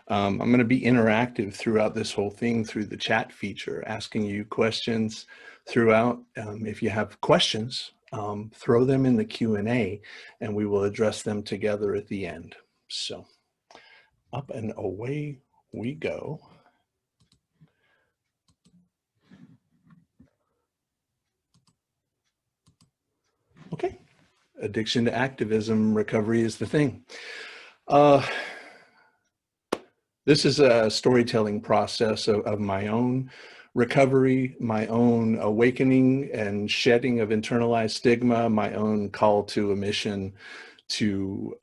I'm going to be interactive throughout this whole thing through the chat feature, asking you questions throughout. If you have questions, throw them in the Q&A and we will address them together at the end. So up and away we go. Okay, addiction to activism, recovery is the thing. This is a storytelling process of my own recovery, my own awakening and shedding of internalized stigma, my own call to a mission to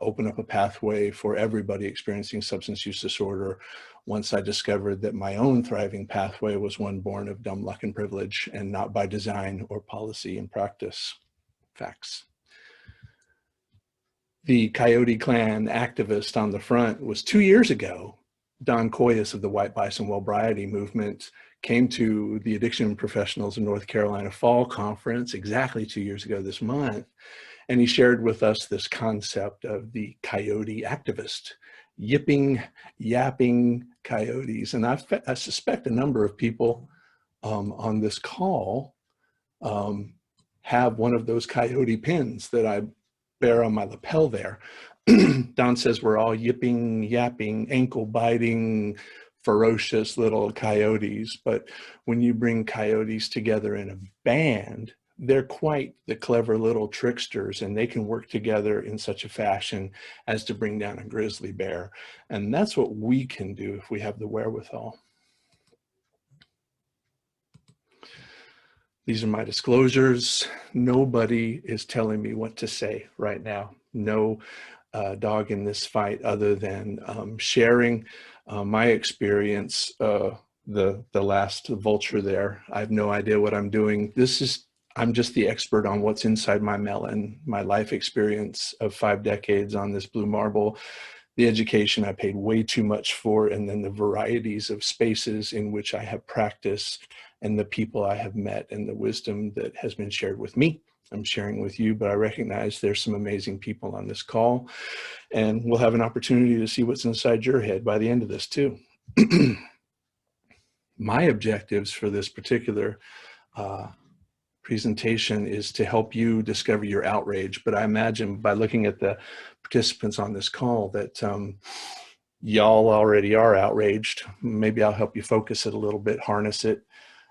open up a pathway for everybody experiencing substance use disorder. Once I discovered that my own thriving pathway was one born of dumb luck and privilege and not by design or policy and practice. Facts. The Coyote Clan activist on the front was 2 years ago. Don Koyas of the White Bison Wellbriety movement came to the Addiction Professionals in North Carolina Fall Conference exactly 2 years ago this month. And he shared with us this concept of the coyote activist, yipping, yapping coyotes. And I suspect a number of people on this call have one of those coyote pins that I bear on my lapel there. Don says we're all yipping, yapping, ankle biting, ferocious little coyotes. But when you bring coyotes together in a band, they're quite the clever little tricksters, and they can work together in such a fashion as to bring down a grizzly bear. And that's what we can do if we have the wherewithal. These are my disclosures. Nobody is telling me what to say right now. No dog in this fight other than sharing my experience. The last vulture there, I have no idea what I'm doing. I'm just the expert on what's inside my melon, my life experience of 5 decades on this blue marble, the education I paid way too much for, and then the varieties of spaces in which I have practiced and the people I have met and the wisdom that has been shared with me. I'm sharing with you, but I recognize there's some amazing people on this call, and we'll have an opportunity to see what's inside your head by the end of this too. My objectives for this particular presentation is to help you discover your outrage, but I imagine by looking at the participants on this call that y'all already are outraged. Maybe I'll help you focus it a little bit, harness it.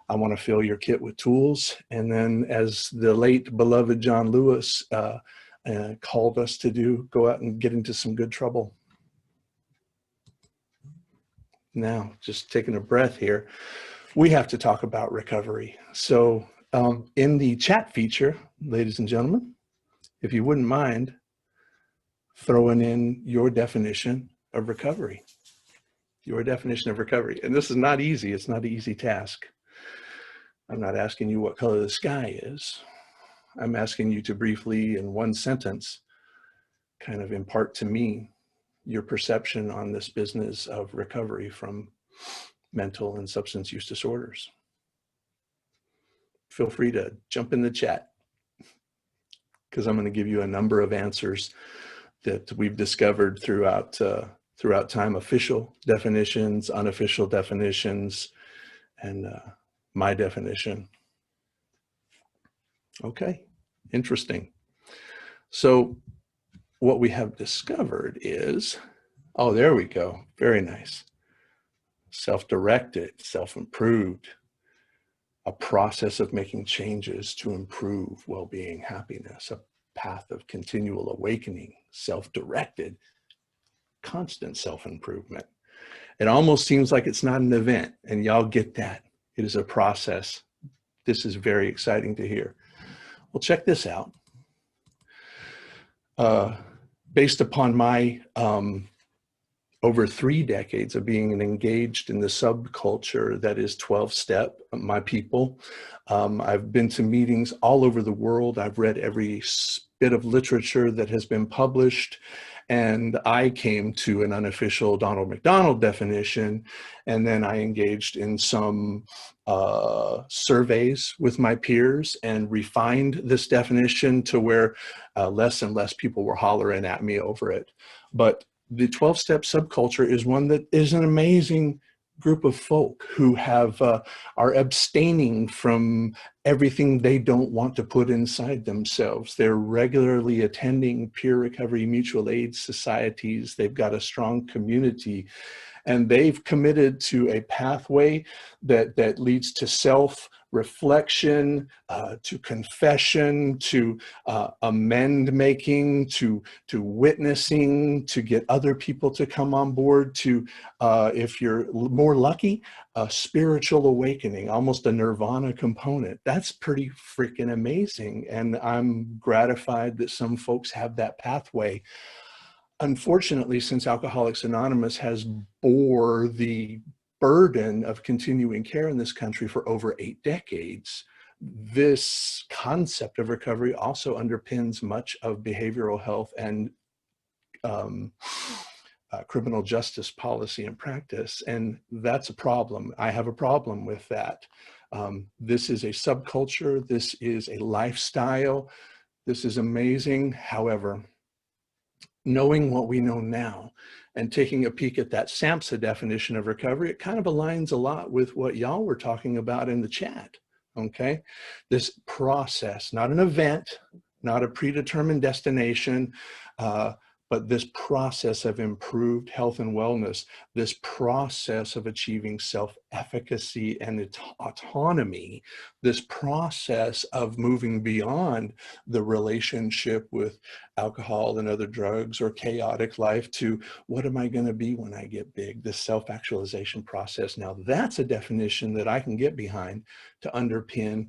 I want to fill your kit with tools. And then as the late beloved John Lewis called us to do, go out and get into some good trouble. Now, just taking a breath here, we have to talk about recovery. So in the chat feature, ladies and gentlemen, if you wouldn't mind throwing in your definition of recovery, your definition of recovery. And this is not easy. It's not an easy task. I'm not asking you what color the sky is. I'm asking you to briefly, in one sentence, kind of impart to me your perception on this business of recovery from mental and substance use disorders. Feel free to jump in the chat, because I'm going to give you a number of answers that we've discovered throughout time, official definitions, unofficial definitions, and my definition. Okay, interesting. So what we have discovered is, oh, there we go. Very nice. Self-directed, self-improved, a process of making changes to improve well-being, happiness, a path of continual awakening, self-directed, constant self-improvement. It almost seems like it's not an event, and y'all get that. It is a process. This is very exciting to hear. Well, check this out. Based upon my over 3 decades of being engaged in the subculture that is 12-step, my people, I've been to meetings all over the world. I've read every bit of literature that has been published, and I came to an unofficial Donald McDonald definition, and then I engaged in some surveys with my peers and refined this definition to where less and less people were hollering at me over it. But The 12-step subculture is one that is an amazing group of folk who have are abstaining from everything they don't want to put inside themselves. They're regularly attending peer recovery mutual aid societies. They've got a strong community, and they've committed to a pathway that leads to self-reflection, to confession, to amend making, to witnessing, to get other people to come on board, to, if you're more lucky, a spiritual awakening, almost a nirvana component. That's pretty freaking amazing. And I'm gratified that some folks have that pathway. Unfortunately, since Alcoholics Anonymous has bore the burden of continuing care in this country for over 8 decades, this concept of recovery also underpins much of behavioral health and criminal justice policy and practice. And that's a problem. I have a problem with that. This is a subculture. This is a lifestyle. This is amazing. However, knowing what we know now and taking a peek at that SAMHSA definition of recovery, it kind of aligns a lot with what y'all were talking about in the chat, okay? This process, not an event, not a predetermined destination, but this process of improved health and wellness, this process of achieving self-efficacy and autonomy, this process of moving beyond the relationship with alcohol and other drugs or chaotic life to what am I going to be when I get big, this self-actualization process. Now that's a definition that I can get behind to underpin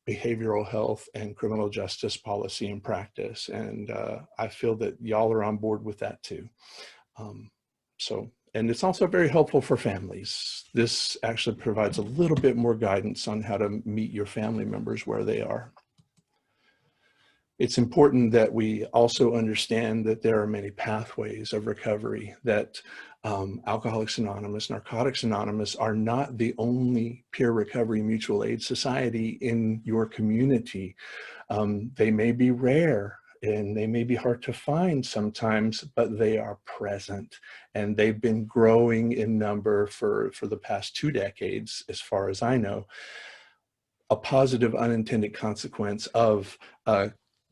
behavioral health and criminal justice policy and practice. And I feel that y'all are on board with that too. And it's also very helpful for families. This actually provides a little bit more guidance on how to meet your family members where they are. It's important that we also understand that there are many pathways of recovery, that Alcoholics Anonymous, Narcotics Anonymous are not the only peer recovery mutual aid society in your community. They may be rare and they may be hard to find sometimes, but they are present, and they've been growing in number for the past 2 decades, as far as I know. A positive unintended consequence of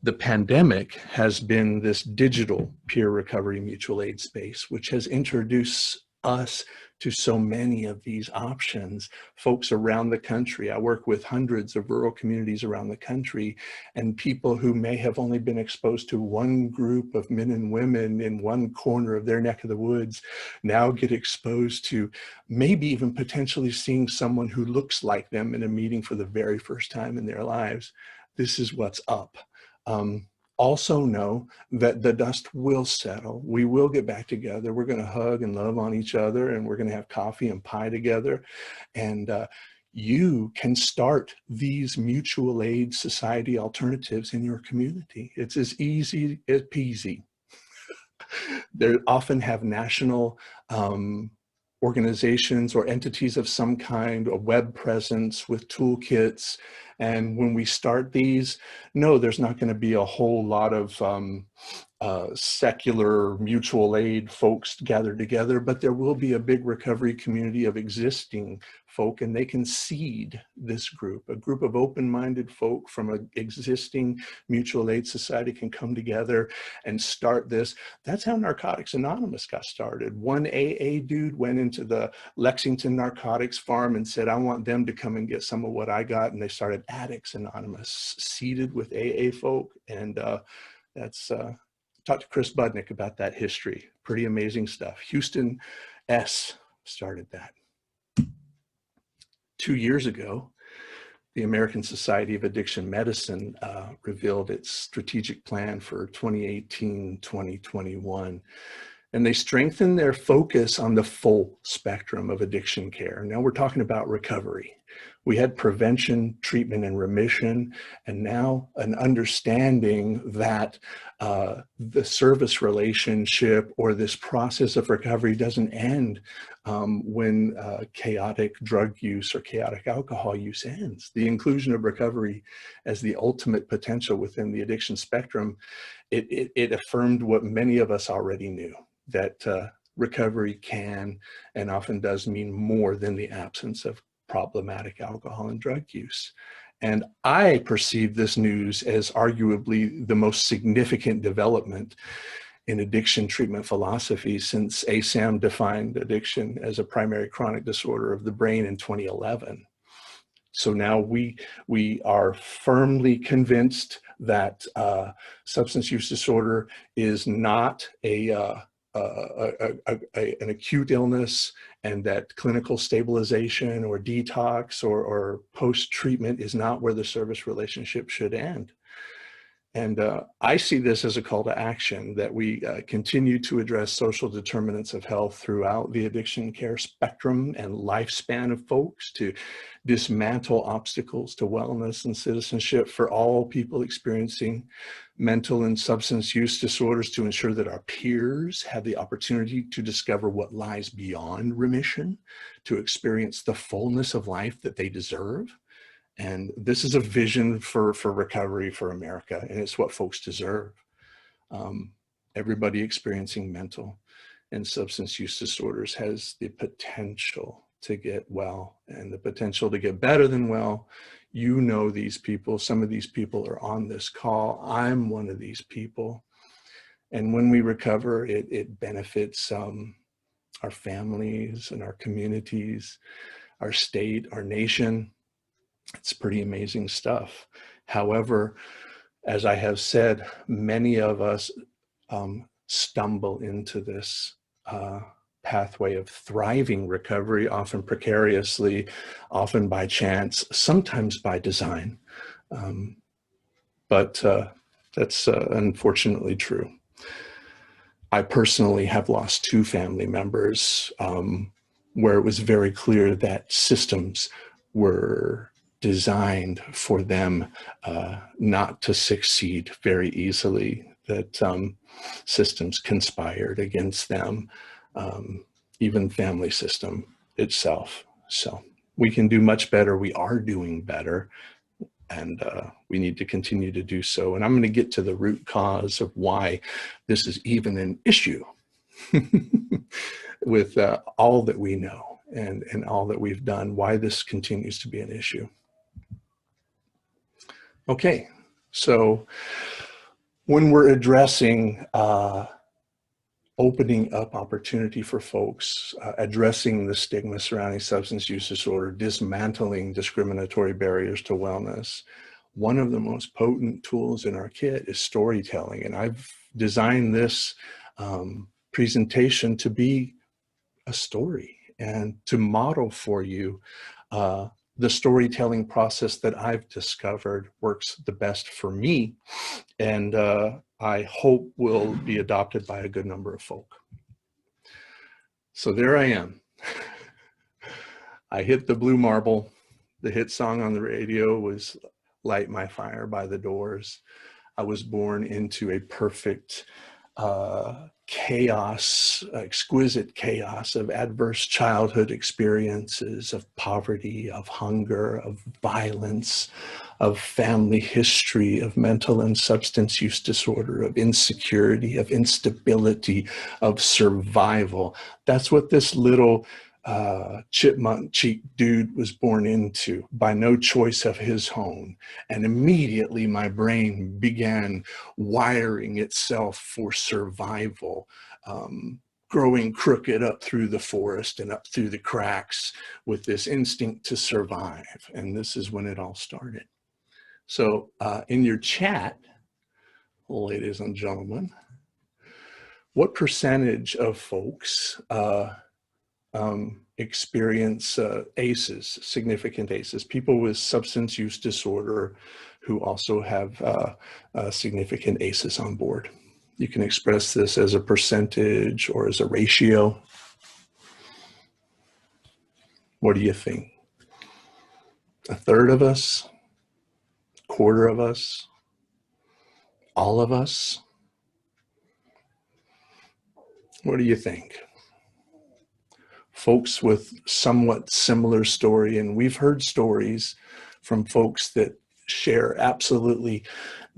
the pandemic has been this digital peer recovery mutual aid space, which has introduced us to so many of these options. Folks around the country, I work with hundreds of rural communities around the country, and people who may have only been exposed to one group of men and women in one corner of their neck of the woods now get exposed to maybe even potentially seeing someone who looks like them in a meeting for the very first time in their lives. This is what's up. Also know that the dust will settle. We will get back together. We're going to hug and love on each other, and we're going to have coffee and pie together. And you can start these mutual aid society alternatives in your community. It's as easy as peasy. They often have national organizations or entities of some kind, a web presence with toolkits. And when we start these, no, there's not going to be a whole lot of secular mutual aid folks gathered together, but there will be a big recovery community of existing folk, and they can seed this group. A group of open-minded folk from an existing mutual aid society can come together and start this. That's how Narcotics Anonymous got started. One AA dude went into the Lexington Narcotics farm and said, I want them to come and get some of what I got. And they started Addicts Anonymous, seeded with AA folk. And that's, talked to Chris Budnick about that history. Pretty amazing stuff. Houston S. started that. 2 years ago, the American Society of Addiction Medicine revealed its strategic plan for 2018-2021. And they strengthened their focus on the full spectrum of addiction care. Now we're talking about recovery. We had prevention, treatment, and remission, and now an understanding that the service relationship or this process of recovery doesn't end when chaotic drug use or chaotic alcohol use ends. The inclusion of recovery as the ultimate potential within the addiction spectrum, it affirmed what many of us already knew. that recovery can and often does mean more than the absence of problematic alcohol and drug use. And I perceive this news as arguably the most significant development in addiction treatment philosophy since ASAM defined addiction as a primary chronic disorder of the brain in 2011. So now we are firmly convinced that substance use disorder is not an acute illness, and that clinical stabilization or detox or post-treatment is not where the service relationship should end. And I see this as a call to action, that we continue to address social determinants of health throughout the addiction care spectrum and lifespan of folks, to dismantle obstacles to wellness and citizenship for all people experiencing mental and substance use disorders, to ensure that our peers have the opportunity to discover what lies beyond remission, to experience the fullness of life that they deserve. And this is a vision for recovery for America, and it's what folks deserve. Everybody experiencing mental and substance use disorders has the potential to get well, and the potential to get better than well. You know these people. Some of these people are on this call. I'm one of these people. And when we recover, it benefits our families and our communities, our state, our nation. It's pretty amazing stuff. However, as I have said, many of us stumble into this pathway of thriving recovery, often precariously, often by chance, sometimes by design. But that's unfortunately true. I personally have lost 2 family members where it was very clear that systems were designed for them not to succeed very easily, that systems conspired against them, even family system itself. So we can do much better. We are doing better, and we need to continue to do so. And I'm going to get to the root cause of why this is even an issue with all that we know and all that we've done, why this continues to be an issue. Okay, so when we're addressing opening up opportunity for folks, addressing the stigma surrounding substance use disorder, dismantling discriminatory barriers to wellness, one of the most potent tools in our kit is storytelling. And I've designed this presentation to be a story and to model for you the storytelling process that I've discovered works the best for me, and I hope will be adopted by a good number of folk. So there I am. I hit the blue marble. The hit song on the radio was Light My Fire by The Doors. I was born into a perfect chaos, exquisite chaos of adverse childhood experiences, of poverty, of hunger, of violence, of family history, of mental and substance use disorder, of insecurity, of instability, of survival. That's what this little chipmunk cheek dude was born into by no choice of his own. And immediately my brain began wiring itself for survival, growing crooked up through the forest and up through the cracks with this instinct to survive. And this is when it all started. So in your chat, ladies and gentlemen, what percentage of folks experience ACEs, significant ACEs, people with substance use disorder who also have significant ACEs on board? You can express this as a percentage or as a ratio. What do you think? A third of us? Quarter of us? All of us? What do you think? Folks with somewhat similar story, and we've heard stories from folks that share absolutely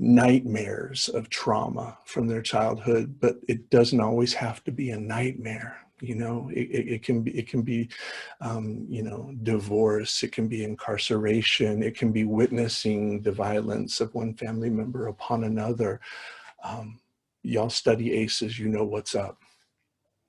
nightmares of trauma from their childhood, but it doesn't always have to be a nightmare. You know, it can be, you know, divorce, it can be incarceration, it can be witnessing the violence of one family member upon another. Y'all study ACEs, you know what's up.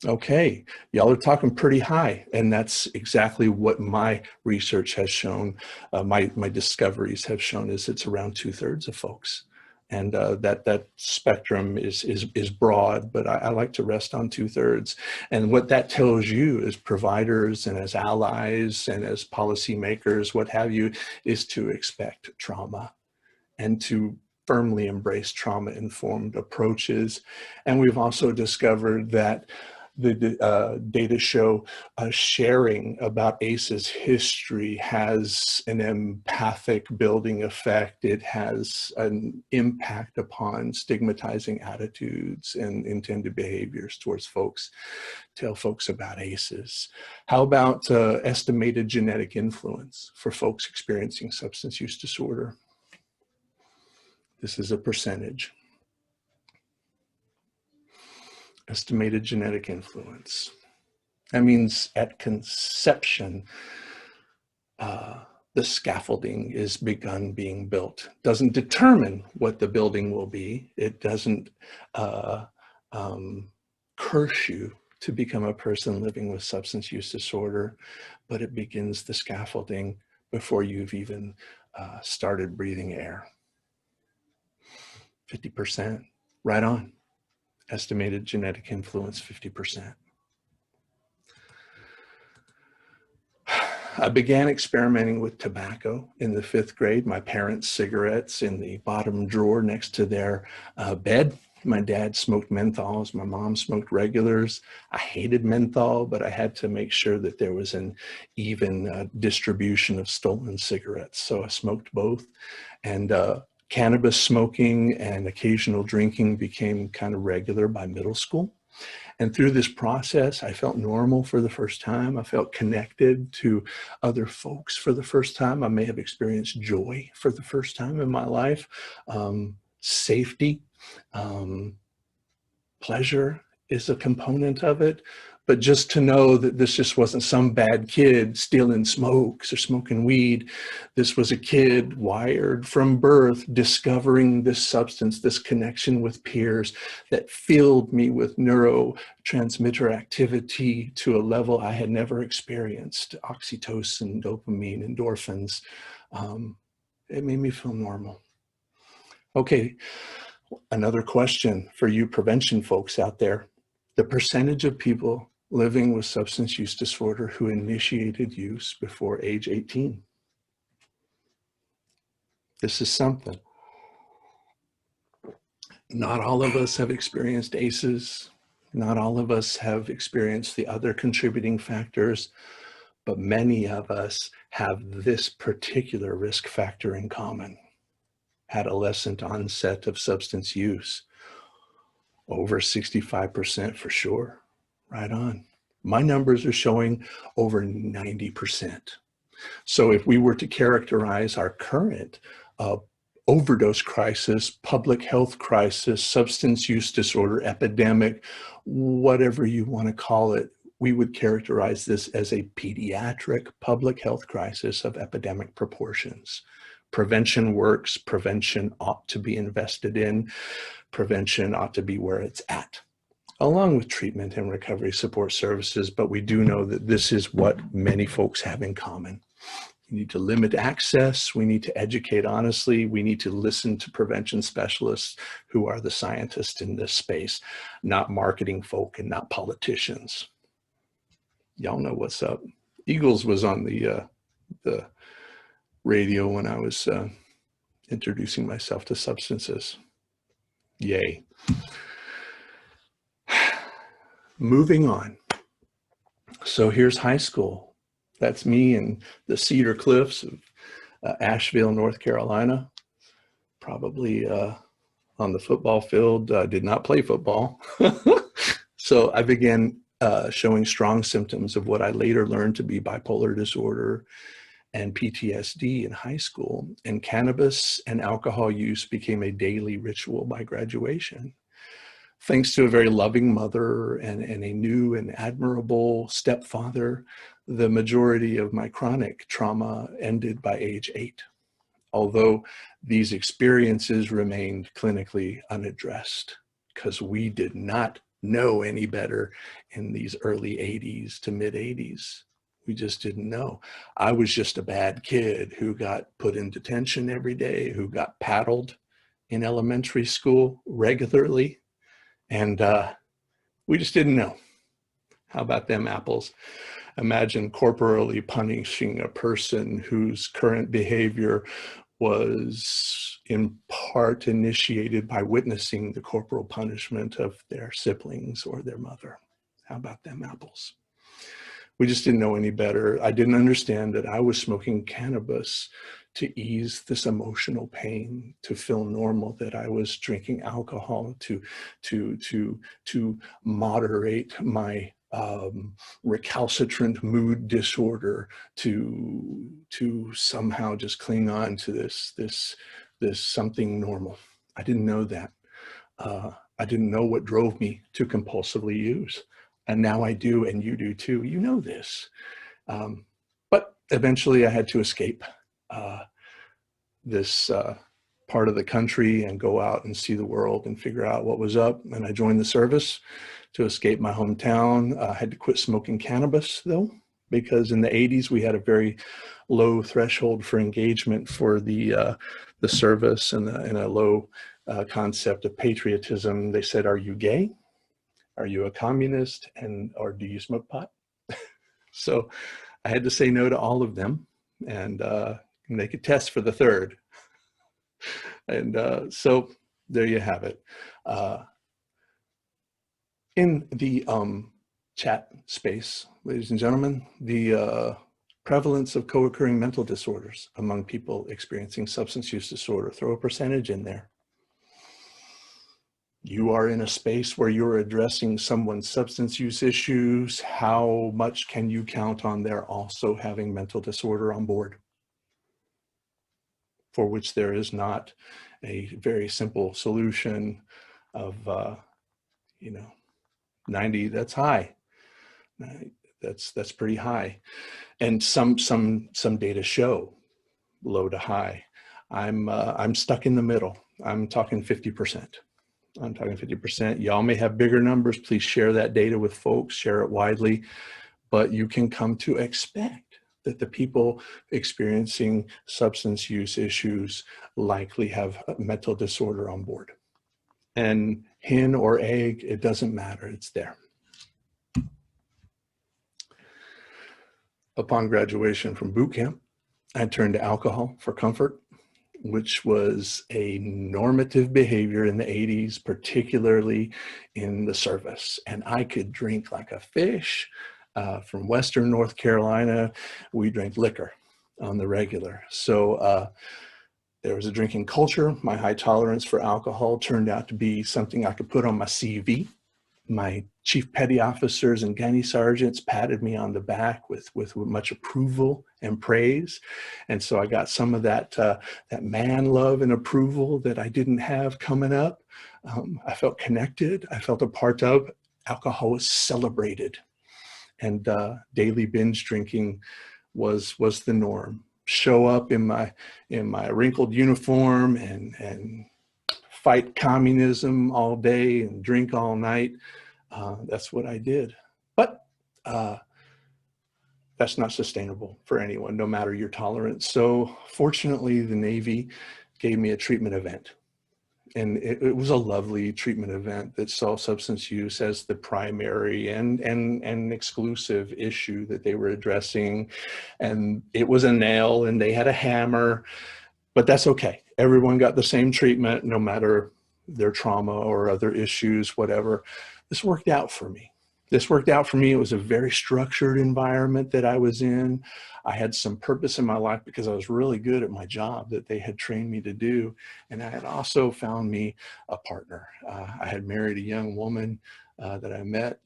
Okay, y'all are talking pretty high, and that's exactly what my research has shown. My discoveries have shown is it's around 2/3 of folks. And that spectrum is broad, but I like to rest on 2/3. And what that tells you as providers and as allies and as policymakers, what have you, is to expect trauma and to firmly embrace trauma-informed approaches. And we've also discovered that the data show sharing about ACE's history has an empathic building effect. It has an impact upon stigmatizing attitudes and intended behaviors towards folks. Tell folks about ACEs. How about estimated genetic influence for folks experiencing substance use disorder? This is a percentage. Estimated genetic influence. That means at conception, the scaffolding is begun being built. Doesn't determine what the building will be. It doesn't curse you to become a person living with substance use disorder, but it begins the scaffolding before you've even started breathing air. 50%, right on. Estimated genetic influence, 50%. I began experimenting with tobacco in the 5th grade. My parents' cigarettes in the bottom drawer next to their bed. My dad smoked menthols. My mom smoked regulars. I hated menthol, but I had to make sure that there was an even distribution of stolen cigarettes. So I smoked both. And cannabis smoking and occasional drinking became kind of regular by middle school. And through this process, I felt normal for the first time. I felt connected to other folks for the first time. I may have experienced joy for the first time in my life, safety, pleasure is a component of it. But just to know that this just wasn't some bad kid stealing smokes or smoking weed. This was a kid wired from birth, discovering this substance, this connection with peers that filled me with neurotransmitter activity to a level I had never experienced. Oxytocin, dopamine, endorphins. It made me feel normal. Okay, another question for you prevention folks out there. The percentage of people living with substance use disorder who initiated use before age 18. This is something. Not all of us have experienced ACEs. Not all of us have experienced the other contributing factors, but many of us have this particular risk factor in common. Adolescent onset of substance use. Over 65% for sure. Right on. My numbers are showing over 90%. So if we were to characterize our current overdose crisis, public health crisis, substance use disorder epidemic, whatever you want to call it, we would characterize this as a pediatric public health crisis of epidemic proportions. Prevention works. Prevention ought to be invested in. Prevention ought to be where it's at, along with treatment and recovery support services. But we do know that this is what many folks have in common. We need to limit access. We need to educate honestly. We need to listen to prevention specialists who are the scientists in this space, not marketing folk and not politicians. Y'all know what's up. Eagles was on the radio when I was introducing myself to substances. Yay. Moving on. So here's high school. That's me in the Cedar Cliffs of Asheville, North Carolina. Probably on the football field. Did not play football. So I began showing strong symptoms of what I later learned to be bipolar disorder and PTSD in high school, and cannabis and alcohol use became a daily ritual by graduation. Thanks to a very loving mother and a new and admirable stepfather, the majority of my chronic trauma ended by age 8, although these experiences remained clinically unaddressed because we did not know any better in these early 80s to mid 80s. We just didn't know. I was just a bad kid who got put in detention every day, who got paddled in elementary school regularly. And we just didn't know. How about them apples? Imagine corporally punishing a person whose current behavior was in part initiated by witnessing the corporal punishment of their siblings or their mother. How about them apples? We just didn't know any better. I didn't understand that I was smoking cannabis to ease this emotional pain, to feel normal, that I was drinking alcohol to moderate my recalcitrant mood disorder, to somehow just cling on to this something normal. I didn't know that. I didn't know what drove me to compulsively use. And now I do, and you do too. You know this. But eventually I had to escape this part of the country and go out and see the world and figure out what was up. And I joined the service to escape my hometown. I had to quit smoking cannabis though, because in the 80s we had a very low threshold for engagement for the service, and a low concept of patriotism. They said, "Are you gay? Are you a communist? Or do you smoke pot?" So I had to say no to all of them, and they could test for the third. And so there you have it. In the chat space, ladies and gentlemen, the prevalence of co-occurring mental disorders among people experiencing substance use disorder. Throw a percentage in there. You are in a space where you're addressing someone's substance use issues. How much can you count on their also having mental disorder on board, for which there is not a very simple solution of, 90, that's high. That's pretty high. And some data show low to high. I'm stuck in the middle. I'm talking 50%. I'm talking 50%. Y'all may have bigger numbers. Please share that data with folks, share it widely, but you can come to expect that the people experiencing substance use issues likely have a mental disorder on board. And hen or egg, it doesn't matter, it's there. Upon graduation from boot camp, I turned to alcohol for comfort, which was a normative behavior in the 80s, particularly in the service. And I could drink like a fish. From Western North Carolina, we drank liquor on the regular. So there was a drinking culture. My high tolerance for alcohol turned out to be something I could put on my CV. My chief petty officers and gunny sergeants patted me on the back with much approval and praise. And so I got some of that man love and approval that I didn't have coming up. I felt connected. I felt a part of. Alcohol was celebrated. And daily binge drinking was the norm. Show up in my wrinkled uniform and fight communism all day and drink all night. That's what I did. But that's not sustainable for anyone, no matter your tolerance. So fortunately, the Navy gave me a treatment event. And it was a lovely treatment event that saw substance use as the primary and exclusive issue that they were addressing. And it was a nail and they had a hammer, but that's okay. Everyone got the same treatment, no matter their trauma or other issues, whatever. This worked out for me. This worked out for me. It was a very structured environment that I was in. I had some purpose in my life because I was really good at my job that they had trained me to do. And I had also found me a partner. I had married a young woman that I met,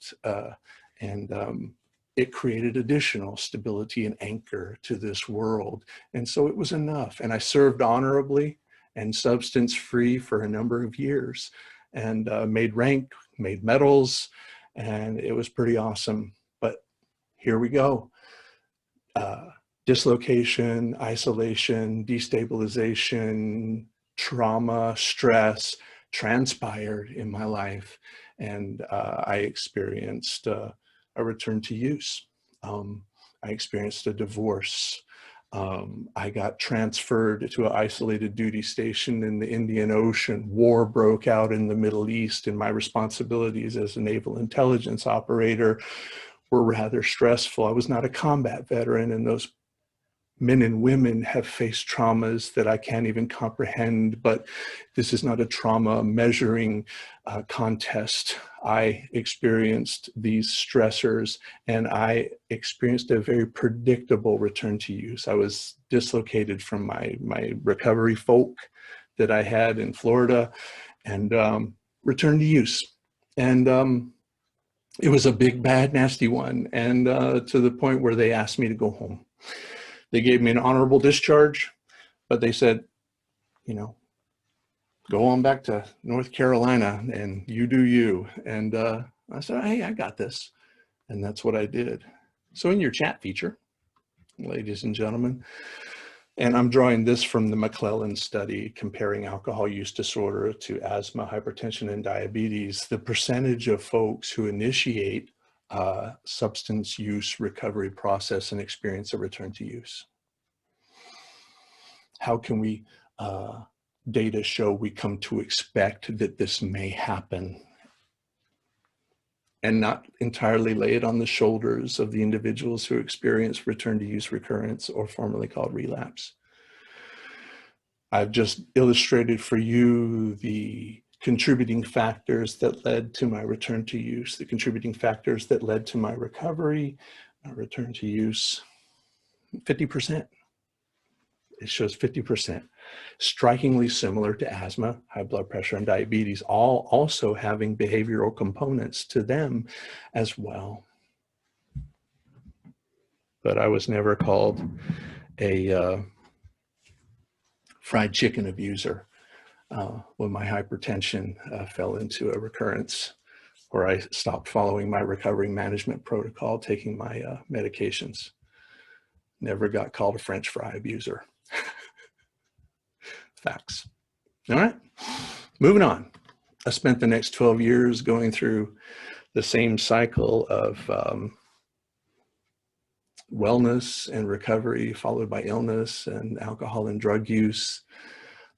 and it created additional stability and anchor to this world. And so it was enough. And I served honorably and substance-free for a number of years, and made rank, made medals, and it was pretty awesome. But here we go. Dislocation, isolation, destabilization, trauma, stress transpired in my life, and I experienced a return to use. I experienced a divorce. I got transferred to an isolated duty station in the Indian Ocean. War broke out in the Middle East, and my responsibilities as a naval intelligence operator were rather stressful. I was not a combat veteran, and those men and women have faced traumas that I can't even comprehend, but this is not a trauma measuring contest. I experienced these stressors, and I experienced a very predictable return to use. I was dislocated from my recovery folk that I had in Florida, and returned to use. And it was a big, bad, nasty one, and to the point where they asked me to go home. They gave me an honorable discharge, but they said, you know, go on back to North Carolina and you do you. And I said, hey, I got this. And that's what I did. So in your chat feature, ladies and gentlemen, and I'm drawing this from the McClellan study comparing alcohol use disorder to asthma, hypertension, and diabetes, the percentage of folks who initiate substance use recovery process and experience a return to use. How can we data show we come to expect that this may happen, and not entirely lay it on the shoulders of the individuals who experience return to use recurrence, or formerly called relapse? I've just illustrated for you the contributing factors that led to my return to use, the contributing factors that led to my recovery, my return to use. 50%. It shows 50%. Strikingly similar to asthma, high blood pressure, and diabetes, all also having behavioral components to them as well. But I was never called a fried chicken abuser when my hypertension fell into a recurrence, or I stopped following my recovery management protocol, taking my medications. Never got called a French fry abuser. Facts. All right, moving on. I spent the next 12 years going through the same cycle of wellness and recovery, followed by illness and alcohol and drug use.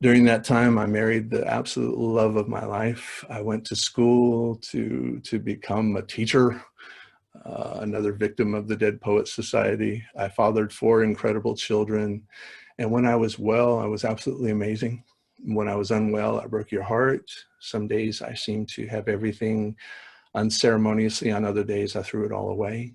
During that time, I married the absolute love of my life. I went to school to become a teacher, another victim of the Dead Poets Society. I fathered 4 incredible children. And when I was well, I was absolutely amazing. When I was unwell, I broke your heart. Some days I seemed to have everything unceremoniously. On other days, I threw it all away.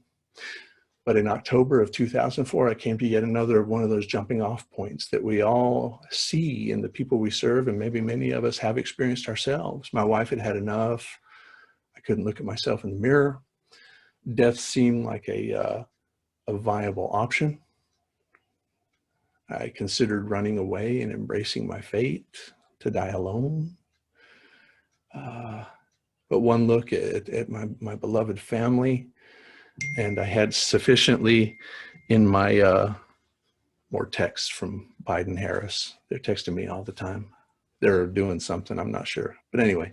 But in October of 2004, I came to yet another one of those jumping off points that we all see in the people we serve, and maybe many of us have experienced ourselves. My wife had had enough. I couldn't look at myself in the mirror. Death seemed like a viable option. I considered running away and embracing my fate to die alone. But one look at my beloved family, and I had sufficiently in my, more texts from Biden Harris. They're texting me all the time. They're doing something, I'm not sure. But anyway,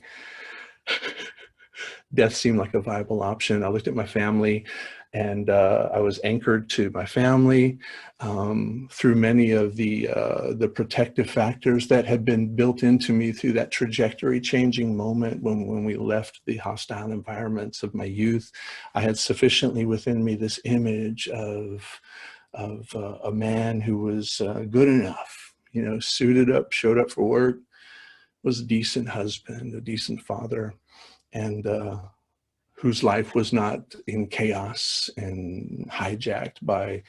death seemed like a viable option. I looked at my family, and I was anchored to my family through many of the protective factors that had been built into me through that trajectory changing moment when we left the hostile environments of my youth. I had sufficiently within me this image of a man who was good enough, you know, suited up, showed up for work, was a decent husband, a decent father, and whose life was not in chaos and hijacked by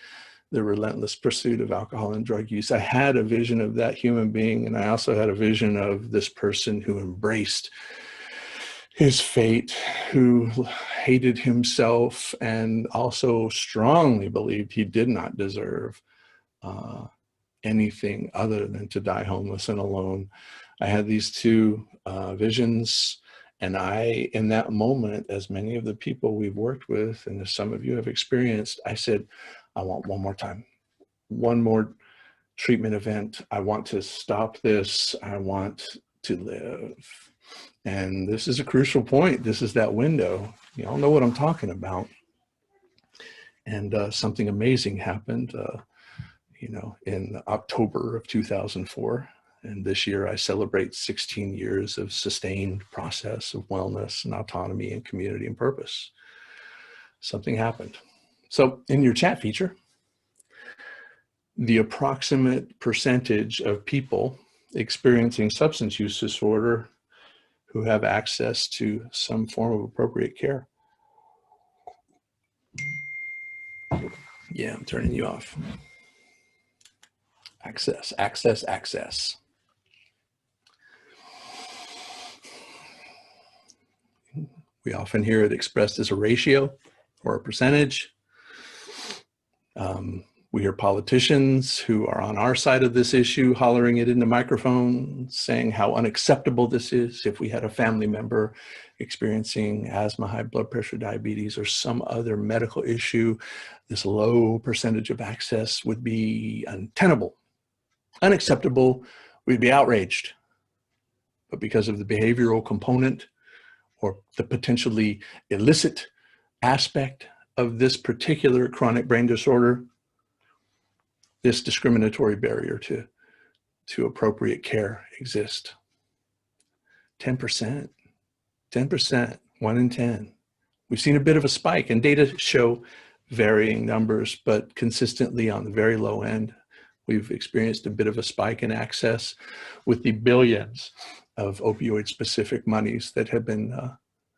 the relentless pursuit of alcohol and drug use. I had a vision of that human being, and I also had a vision of this person who embraced his fate, who hated himself and also strongly believed he did not deserve anything other than to die homeless and alone. I had these two visions, and I, in that moment, as many of the people we've worked with, and as some of you have experienced, I said, I want one more time, one more treatment event. I want to stop this. I want to live. And this is a crucial point. This is that window. You all know what I'm talking about. And something amazing happened, in October of 2004. And this year I celebrate 16 years of sustained process of wellness and autonomy and community and purpose. Something happened. So in your chat feature, the approximate percentage of people experiencing substance use disorder who have access to some form of appropriate care. Yeah, I'm turning you off. Access, access, access. We often hear it expressed as a ratio or a percentage. We hear politicians who are on our side of this issue hollering it into microphones, saying how unacceptable this is. If we had a family member experiencing asthma, high blood pressure, diabetes, or some other medical issue, this low percentage of access would be untenable, unacceptable. We'd be outraged. But because of the behavioral component or the potentially illicit aspect of this particular chronic brain disorder, this discriminatory barrier to appropriate care exists. 10%, 1 in 10. We've seen a bit of a spike, and data show varying numbers, but consistently on the very low end, we've experienced a bit of a spike in access with the billions of opioid-specific monies that have been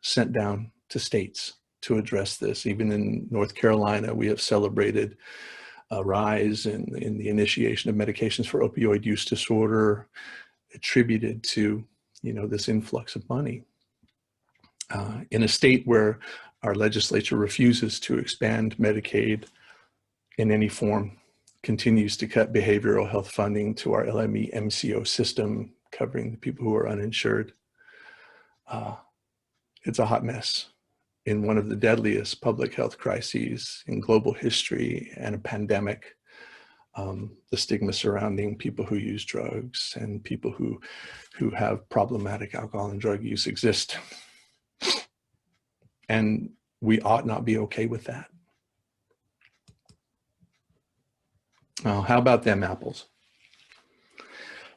sent down to states to address this. Even in North Carolina, we have celebrated a rise in the initiation of medications for opioid use disorder attributed to, this influx of money. In a state where our legislature refuses to expand Medicaid in any form, continues to cut behavioral health funding to our LME MCO system, covering the people who are uninsured. It's a hot mess in one of the deadliest public health crises in global history and a pandemic. The stigma surrounding people who use drugs and people who have problematic alcohol and drug use exist. And we ought not be okay with that. How about them apples?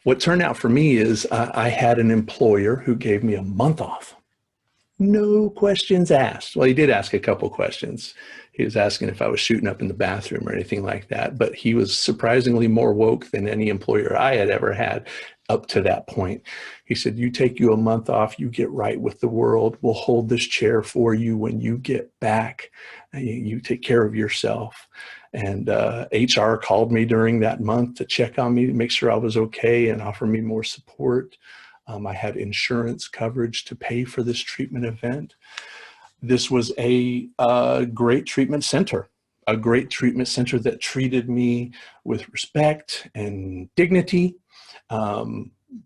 What turned out for me is I had an employer who gave me a month off. No questions asked. Well, he did ask a couple questions. He was asking if I was shooting up in the bathroom or anything like that, but he was surprisingly more woke than any employer I had ever had up to that point. He said, you take you a month off, you get right with the world. We'll hold this chair for you when you get back. You take care of yourself. And HR called me during that month to check on me, to make sure I was okay and offer me more support. I had insurance coverage to pay for this treatment event. This was a great treatment center, that treated me with respect and dignity.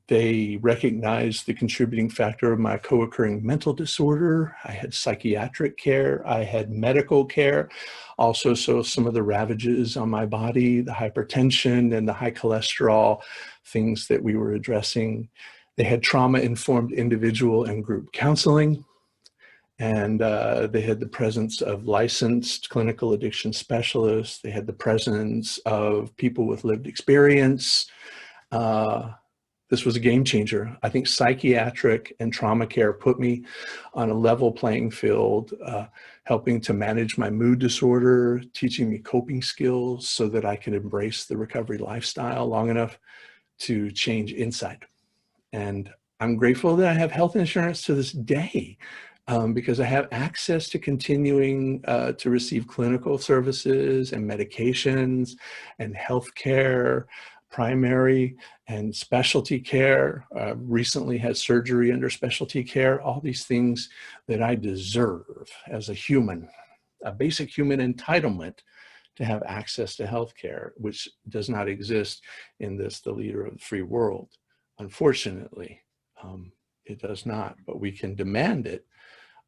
They recognized the contributing factor of my co-occurring mental disorder. I had psychiatric care. I had medical care. Also, so some of the ravages on my body, the hypertension and the high cholesterol, things that we were addressing. They had trauma-informed individual and group counseling. And they had the presence of licensed clinical addiction specialists. They had the presence of people with lived experience. This was a game changer. I think psychiatric and trauma care put me on a level playing field, helping to manage my mood disorder, teaching me coping skills so that I could embrace the recovery lifestyle long enough to change inside. And I'm grateful that I have health insurance to this day. Because I have access to continuing to receive clinical services and medications and healthcare, primary and specialty care, recently had surgery under specialty care, all these things that I deserve as a human, a basic human entitlement to have access to healthcare, which does not exist in this, the leader of the free world. Unfortunately, it does not, but we can demand it.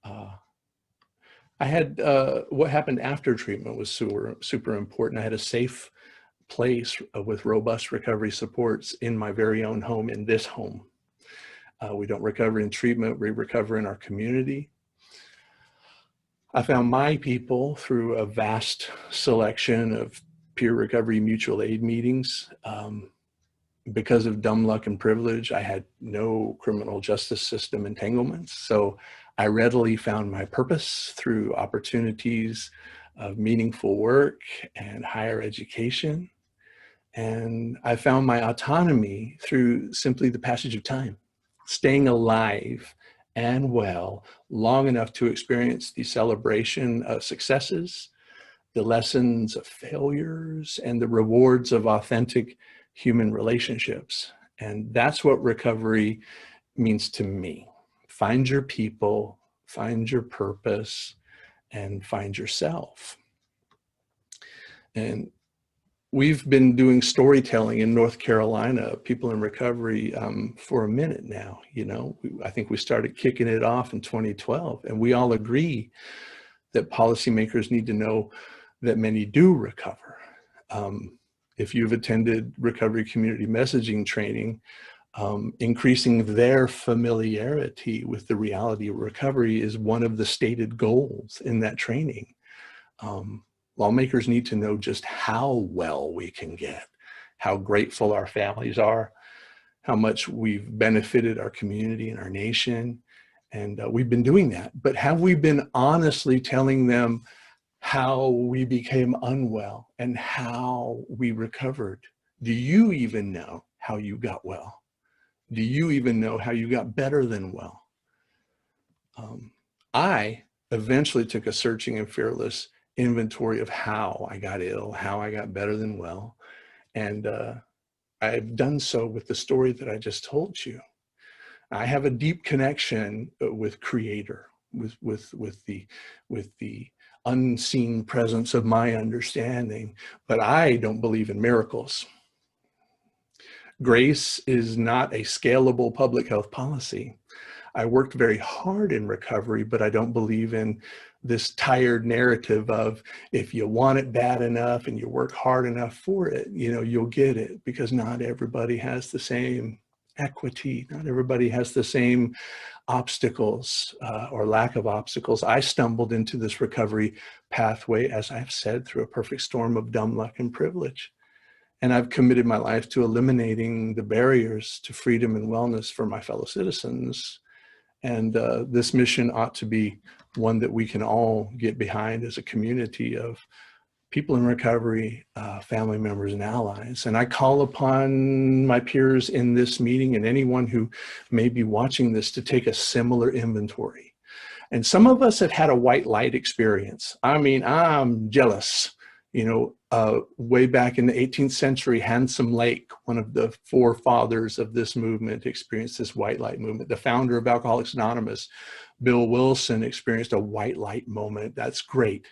I had, what happened after treatment was super important. I had a safe place with robust recovery supports in my very own home, in this home. We don't recover in treatment, we recover in our community. I found my people through a vast selection of peer recovery mutual aid meetings. Because of dumb luck and privilege, I had no criminal justice system entanglements. So I readily found my purpose through opportunities of meaningful work and higher education. And I found my autonomy through simply the passage of time, staying alive and well long enough to experience the celebration of successes, the lessons of failures, and the rewards of authentic human relationships. And that's what recovery means to me. Find your people, find your purpose, and find yourself. And we've been doing storytelling in North Carolina, people in recovery, for a minute now. You know, I think we started kicking it off in 2012, and we all agree that policymakers need to know that many do recover. If you've attended recovery community messaging training, increasing their familiarity with the reality of recovery is one of the stated goals in that training. Lawmakers need to know just how well we can get, how grateful our families are, how much we've benefited our community and our nation. And we've been doing that. But have we been honestly telling them how we became unwell and how we recovered? Do you even know how you got well? Do you even know how you got better than well? I eventually took a searching and fearless inventory of how I got ill, how I got better than well. And I've done so with the story that I just told you. I have a deep connection with Creator, with the unseen presence of my understanding, but I don't believe in miracles. Grace is not a scalable public health policy. I worked very hard in recovery, but I don't believe in this tired narrative of if you want it bad enough and you work hard enough for it, you know, you'll get it, because not everybody has the same equity. Not everybody has the same obstacles or lack of obstacles. I stumbled into this recovery pathway, as I've said, through a perfect storm of dumb luck and privilege. And I've committed my life to eliminating the barriers to freedom and wellness for my fellow citizens. And this mission ought to be one that we can all get behind as a community of people in recovery, family members and allies. And I call upon my peers in this meeting and anyone who may be watching this to take a similar inventory. And some of us have had a white light experience. I mean, I'm jealous. You know, way back in the 18th century, Handsome Lake, one of the forefathers of this movement, experienced this white light movement. The founder of Alcoholics Anonymous, Bill Wilson, experienced a white light moment. That's great.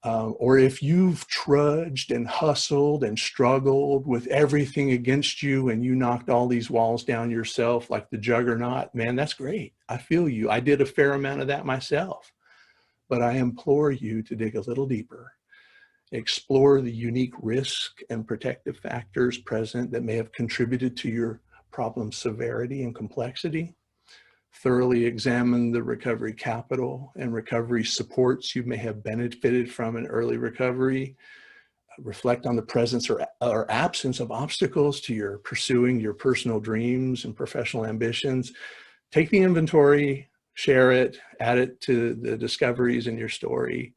Or if you've trudged and hustled and struggled with everything against you and you knocked all these walls down yourself like the juggernaut, man, that's great. I feel you. I did a fair amount of that myself. But I implore you to dig a little deeper. Explore the unique risk and protective factors present that may have contributed to your problem's severity and complexity. Thoroughly examine the recovery capital and recovery supports you may have benefited from in early recovery. Reflect on the presence or absence of obstacles to your pursuing your personal dreams and professional ambitions. Take the inventory, share it, add it to the discoveries in your story.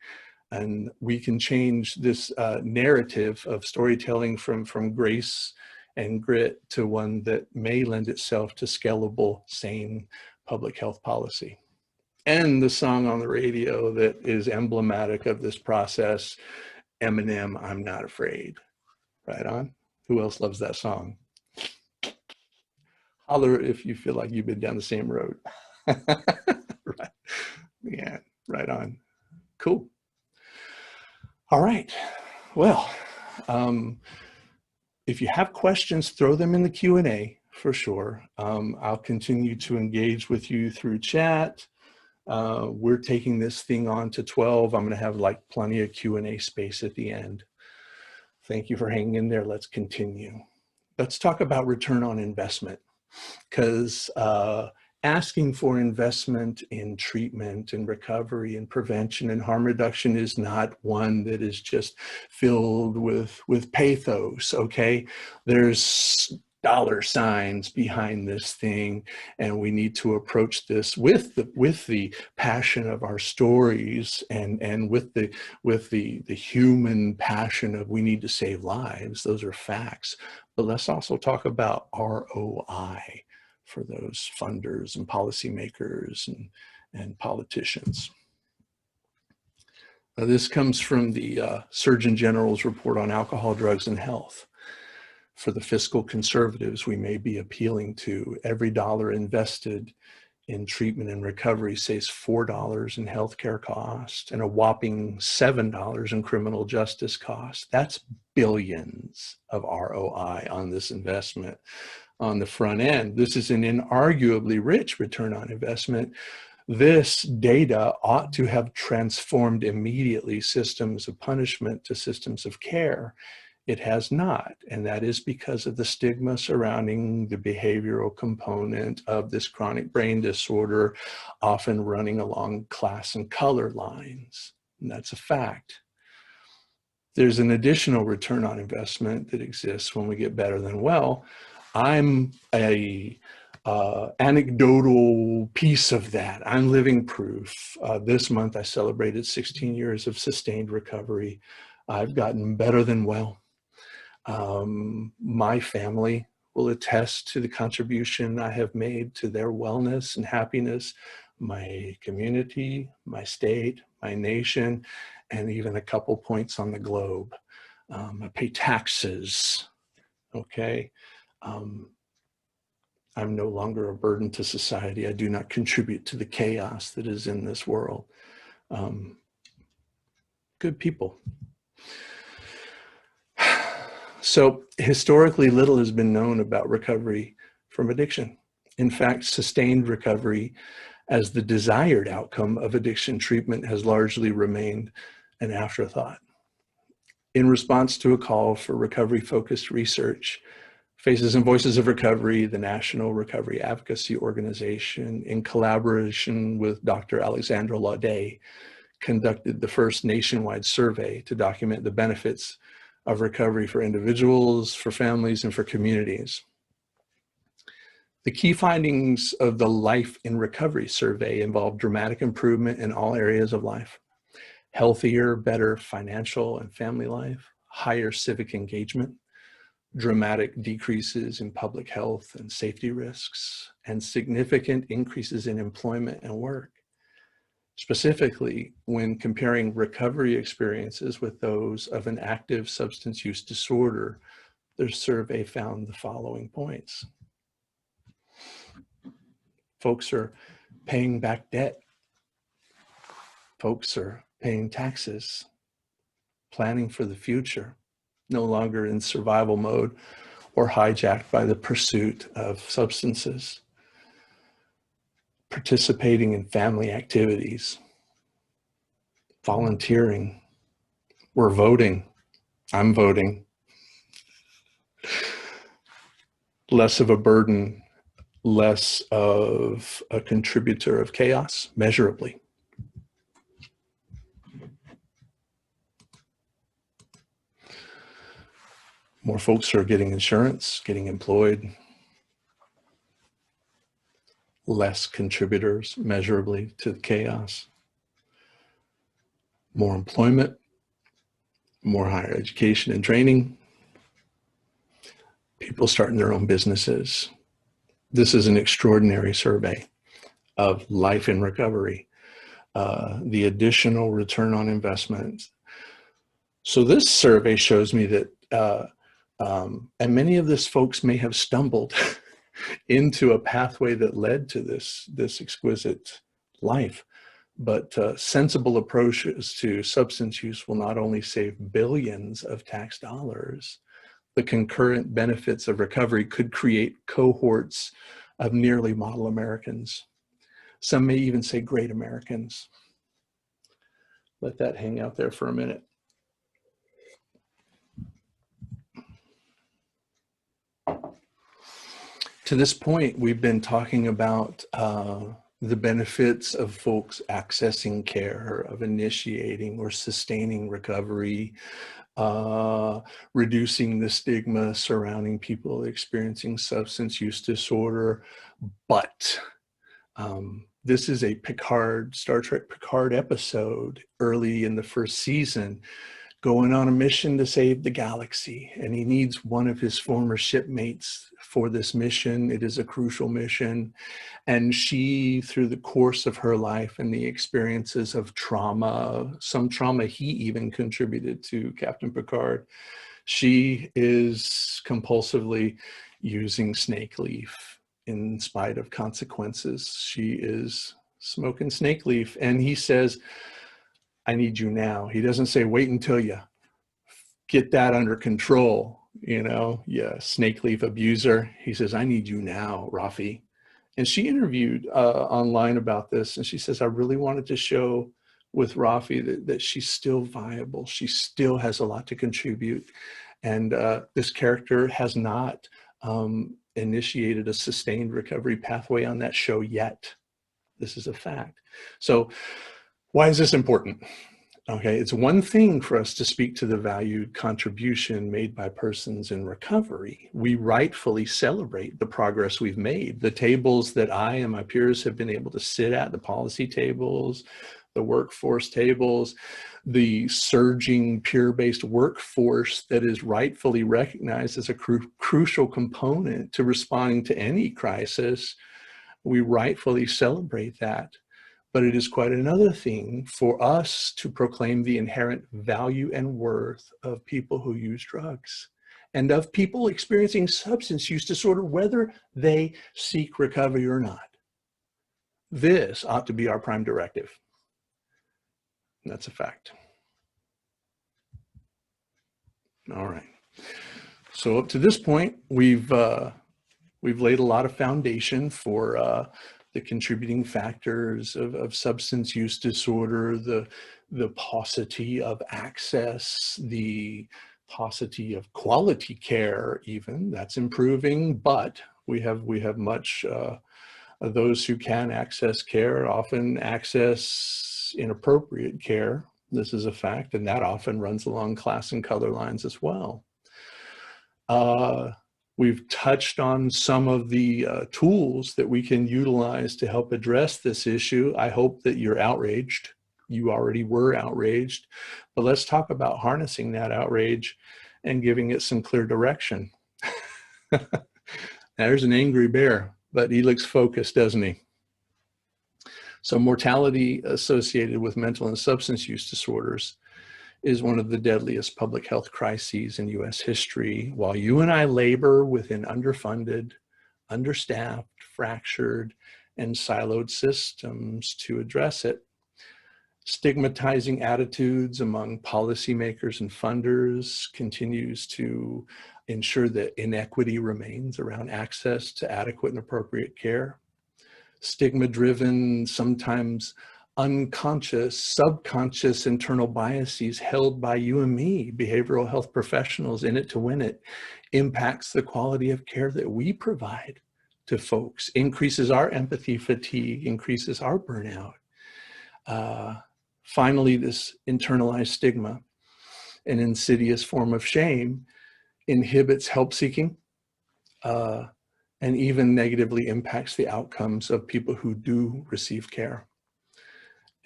And we can change this narrative of storytelling from grace and grit to one that may lend itself to scalable, sane public health policy. And the song on the radio that is emblematic of this process, Eminem, I'm Not Afraid. Right on. Who else loves that song? Holler if you feel like you've been down the same road. Right. Yeah, right on. Cool. All right. Well, if you have questions, throw them in the Q&A for sure. I'll continue to engage with you through chat. We're taking this thing on to 12. I'm going to have like plenty of Q&A space at the end. Thank you for hanging in there. Let's continue. Let's talk about return on investment, because asking for investment in treatment and recovery and prevention and harm reduction is not one that is just filled with pathos, okay? There's dollar signs behind this thing, and we need to approach this with the passion of our stories and with the human passion of we need to save lives. Those are facts. But let's also talk about ROI for those funders and policymakers and politicians. Now, this comes from the Surgeon General's report on alcohol, drugs, and health. For the fiscal conservatives, we may be appealing to every dollar invested in treatment and recovery saves $4 in healthcare cost and a whopping $7 in criminal justice costs. That's billions of ROI on this investment on the front end. This is an inarguably rich return on investment. This data ought to have transformed immediately systems of punishment to systems of care. It has not, and that is because of the stigma surrounding the behavioral component of this chronic brain disorder, often running along class and color lines, and that's a fact. There's an additional return on investment that exists when we get better than well. I'm a anecdotal piece of that. I'm living proof. This month I celebrated 16 years of sustained recovery. I've gotten better than well. My family will attest to the contribution I have made to their wellness and happiness, my community, my state, my nation, and even a couple points on the globe. I pay taxes, okay? I'm no longer a burden to society. I do not contribute to the chaos that is in this world. Good people. So historically, little has been known about recovery from addiction. In fact, sustained recovery as the desired outcome of addiction treatment has largely remained an afterthought. In response to a call for recovery-focused research, Faces and Voices of Recovery, the National Recovery Advocacy Organization, in collaboration with Dr. Alexandra Laudet, conducted the first nationwide survey to document the benefits of recovery for individuals, for families, and for communities. The key findings of the Life in Recovery survey involved dramatic improvement in all areas of life, healthier, better financial and family life, higher civic engagement, dramatic decreases in public health and safety risks, and significant increases in employment and work. Specifically, when comparing recovery experiences with those of an active substance use disorder, the survey found the following points. Folks are paying back debt. Folks are paying taxes, planning for the future, no longer in survival mode or hijacked by the pursuit of substances. Participating in family activities, volunteering, we're voting, I'm voting. Less of a burden, less of a contributor of chaos, measurably. More folks are getting insurance, getting employed. Less contributors measurably to the chaos. More employment, more higher education and training. People starting their own businesses. This is an extraordinary survey of life in recovery. The additional return on investment. So this survey shows me that And many of these folks may have stumbled into a pathway that led to this exquisite life. But sensible approaches to substance use will not only save billions of tax dollars, the concurrent benefits of recovery could create cohorts of nearly model Americans. Some may even say great Americans. Let that hang out there for a minute. To this point, we've been talking about the benefits of folks accessing care, of initiating or sustaining recovery, reducing the stigma surrounding people experiencing substance use disorder. But this is a Star Trek Picard episode early in the first season, going on a mission to save the galaxy. And he needs one of his former shipmates for this mission. It is a crucial mission. And she, through the course of her life and the experiences of trauma, some trauma he even contributed to Captain Picard, she is compulsively using snake leaf in spite of consequences. She is smoking snake leaf. And he says, I need you now. He doesn't say, wait until you get that under control, you know, yeah, snake leaf abuser. He says, I need you now, Rafi. And she interviewed online about this. And she says, I really wanted to show with Rafi that she's still viable. She still has a lot to contribute. And this character has not initiated a sustained recovery pathway on that show yet. This is a fact. So why is this important? Okay, it's one thing for us to speak to the valued contribution made by persons in recovery. We rightfully celebrate the progress we've made. The tables that I and my peers have been able to sit at, the policy tables, the workforce tables, the surging peer-based workforce that is rightfully recognized as a crucial component to responding to any crisis. We rightfully celebrate that. But it is quite another thing for us to proclaim the inherent value and worth of people who use drugs and of people experiencing substance use disorder, whether they seek recovery or not. This ought to be our prime directive. And that's a fact. All right. So up to this point, we've laid a lot of foundation for the contributing factors of substance use disorder, the paucity of access, the paucity of quality care even, that's improving, but we have much, those who can access care often access inappropriate care. This is a fact, and that often runs along class and color lines as well. We've touched on some of the tools that we can utilize to help address this issue. I hope that you're outraged. You already were outraged, but let's talk about harnessing that outrage and giving it some clear direction. There's an angry bear, but he looks focused, doesn't he? So mortality associated with mental and substance use disorders is one of the deadliest public health crises in US history. While you and I labor within underfunded, understaffed, fractured, and siloed systems to address it, stigmatizing attitudes among policymakers and funders continues to ensure that inequity remains around access to adequate and appropriate care. Stigma-driven, sometimes unconscious, subconscious internal biases held by you and me, behavioral health professionals in it to win it, impacts the quality of care that we provide to folks, increases our empathy fatigue, increases our burnout. Finally, this internalized stigma, an insidious form of shame, inhibits help seeking, and even negatively impacts the outcomes of people who do receive care.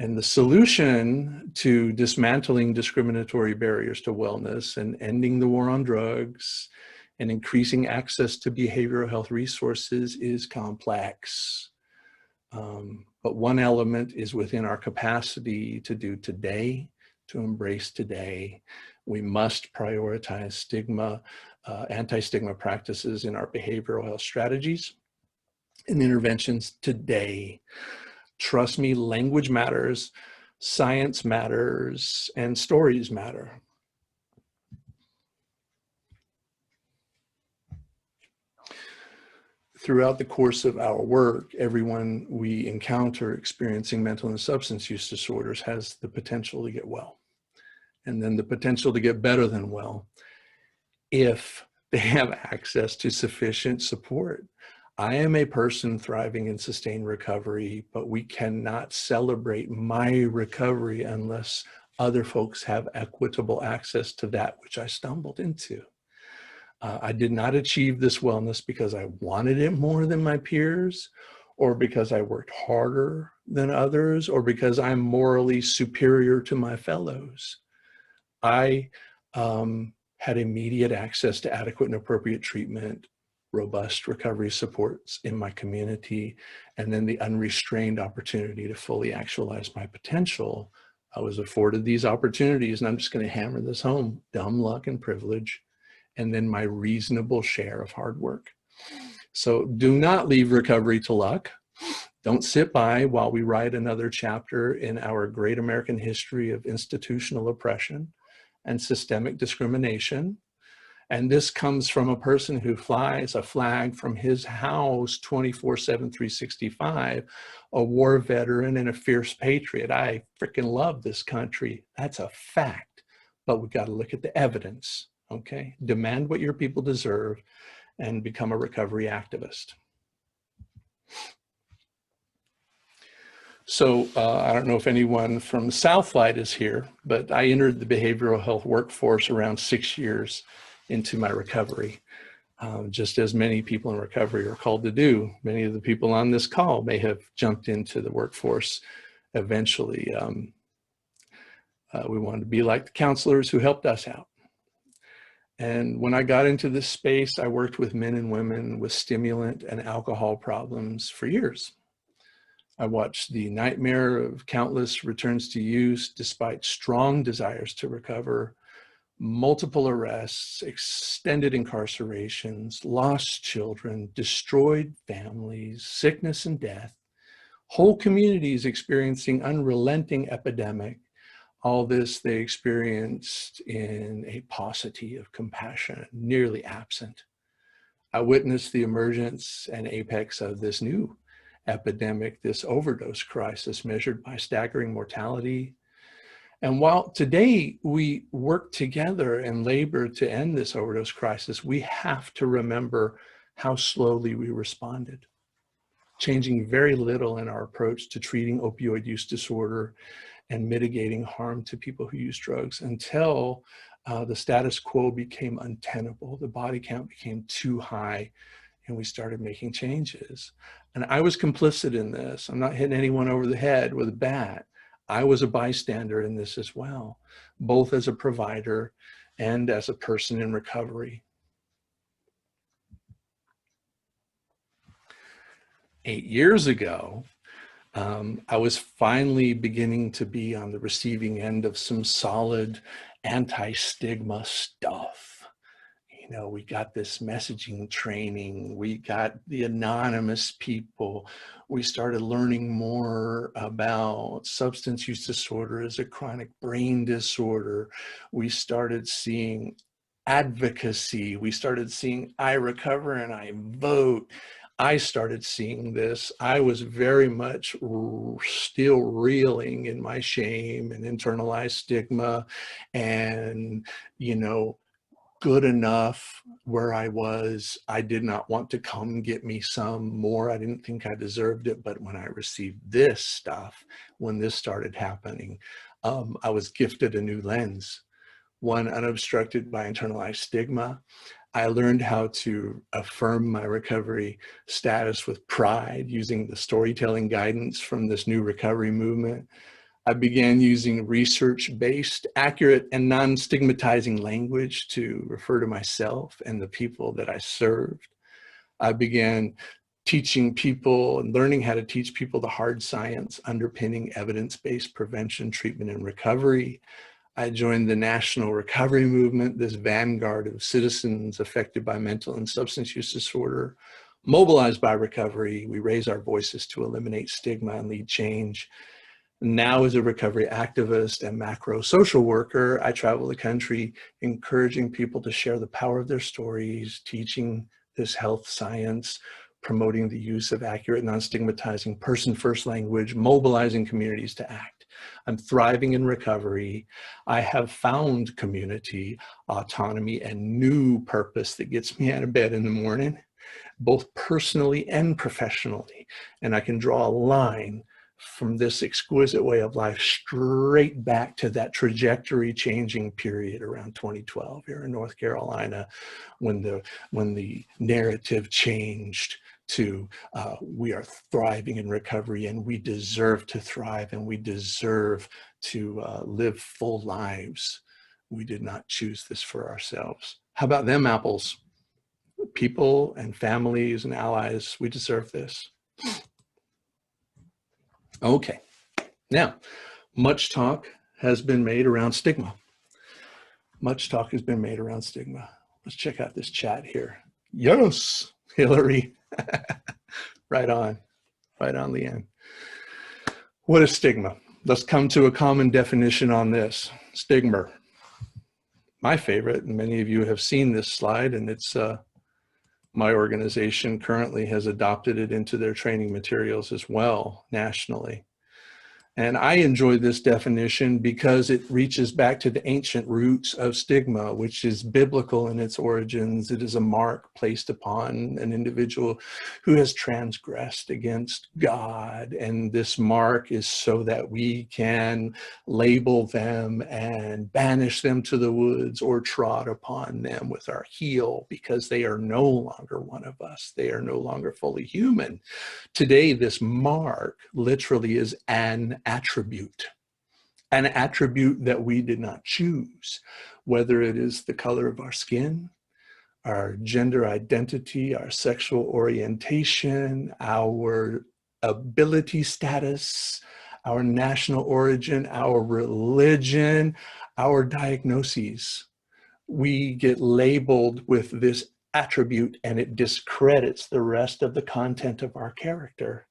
And the solution to dismantling discriminatory barriers to wellness and ending the war on drugs and increasing access to behavioral health resources is complex. But one element is within our capacity to do today, to embrace today. We must prioritize stigma, anti-stigma practices in our behavioral health strategies and interventions today. Trust me, language matters, science matters, and stories matter. Throughout the course of our work, everyone we encounter experiencing mental and substance use disorders has the potential to get well, and then the potential to get better than well if they have access to sufficient support. I am a person thriving in sustained recovery, but we cannot celebrate my recovery unless other folks have equitable access to that which I stumbled into. I did not achieve this wellness because I wanted it more than my peers, or because I worked harder than others, or because I'm morally superior to my fellows. I had immediate access to adequate and appropriate treatment, robust recovery supports in my community, and then the unrestrained opportunity to fully actualize my potential. I was afforded these opportunities, and I'm just going to hammer this home: dumb luck and privilege, and then my reasonable share of hard work. So do not leave recovery to luck. Don't sit by while we write another chapter in our great American history of institutional oppression and systemic discrimination. And this comes from a person who flies a flag from his house 24/7, 365, a war veteran and a fierce patriot. I freaking love this country. That's a fact, but we've got to look at the evidence. Okay, demand what your people deserve and become a recovery activist. So I don't know if anyone from Southlight is here, but I entered the behavioral health workforce around 6 years into my recovery, just as many people in recovery are called to do. Many of the people on this call may have jumped into the workforce eventually. We wanted to be like the counselors who helped us out. And when I got into this space, I worked with men and women with stimulant and alcohol problems for years. I watched the nightmare of countless returns to use despite strong desires to recover, multiple arrests, extended incarcerations, lost children, destroyed families, sickness and death, whole communities experiencing unrelenting epidemic. All this they experienced in a paucity of compassion, nearly absent. I witnessed the emergence and apex of this new epidemic, this overdose crisis measured by staggering mortality. And while today we work together and labor to end this overdose crisis, we have to remember how slowly we responded, changing very little in our approach to treating opioid use disorder and mitigating harm to people who use drugs until the status quo became untenable. The body count became too high and we started making changes. And I was complicit in this. I'm not hitting anyone over the head with a bat. I was a bystander in this as well, both as a provider and as a person in recovery. 8 years ago, I was finally beginning to be on the receiving end of some solid anti-stigma stuff. You know, we got this messaging training, we got the anonymous people, we started learning more about substance use disorder as a chronic brain disorder. We started seeing advocacy, we started seeing I recover and I vote. I started seeing this. I was very much still reeling in my shame and internalized stigma and, you know, good enough where I was. I did not want to come get me some more. I didn't think I deserved it. But when I received this stuff, when this started happening, I was gifted a new lens, one unobstructed by internalized stigma. I learned how to affirm my recovery status with pride using the storytelling guidance from this new recovery movement. I began using research-based, accurate, and non-stigmatizing language to refer to myself and the people that I served. I began teaching people and learning how to teach people the hard science underpinning evidence-based prevention, treatment, and recovery. I joined the national recovery movement, this vanguard of citizens affected by mental and substance use disorder. Mobilized by recovery, we raise our voices to eliminate stigma and lead change. Now, as a recovery activist and macro social worker, I travel the country encouraging people to share the power of their stories, teaching this health science, promoting the use of accurate, non-stigmatizing person-first language, mobilizing communities to act. I'm thriving in recovery. I have found community, autonomy, and new purpose that gets me out of bed in the morning, both personally and professionally. And I can draw a line from this exquisite way of life straight back to that trajectory changing period around 2012 here in North Carolina, when the narrative changed to we are thriving in recovery and we deserve to thrive and we deserve to live full lives. We did not choose this for ourselves. How about them apples? People and families and allies, we deserve this. Okay, now, much talk has been made around stigma. Much talk has been made around stigma. Let's check out this chat here. Yes, Hillary. Right on, Leanne. What is stigma? Let's come to a common definition on this. Stigma. My favorite, and many of you have seen this slide, and it's my organization currently has adopted it into their training materials as well, nationally. And I enjoy this definition because it reaches back to the ancient roots of stigma, which is biblical in its origins. It is a mark placed upon an individual who has transgressed against God. And this mark is so that we can label them and banish them to the woods or trod upon them with our heel because they are no longer one of us. They are no longer fully human. Today, this mark literally is an attribute that we did not choose, whether it is the color of our skin, our gender identity, our sexual orientation, our ability status, our national origin, our religion, our diagnoses. We get labeled with this attribute and it discredits the rest of the content of our character.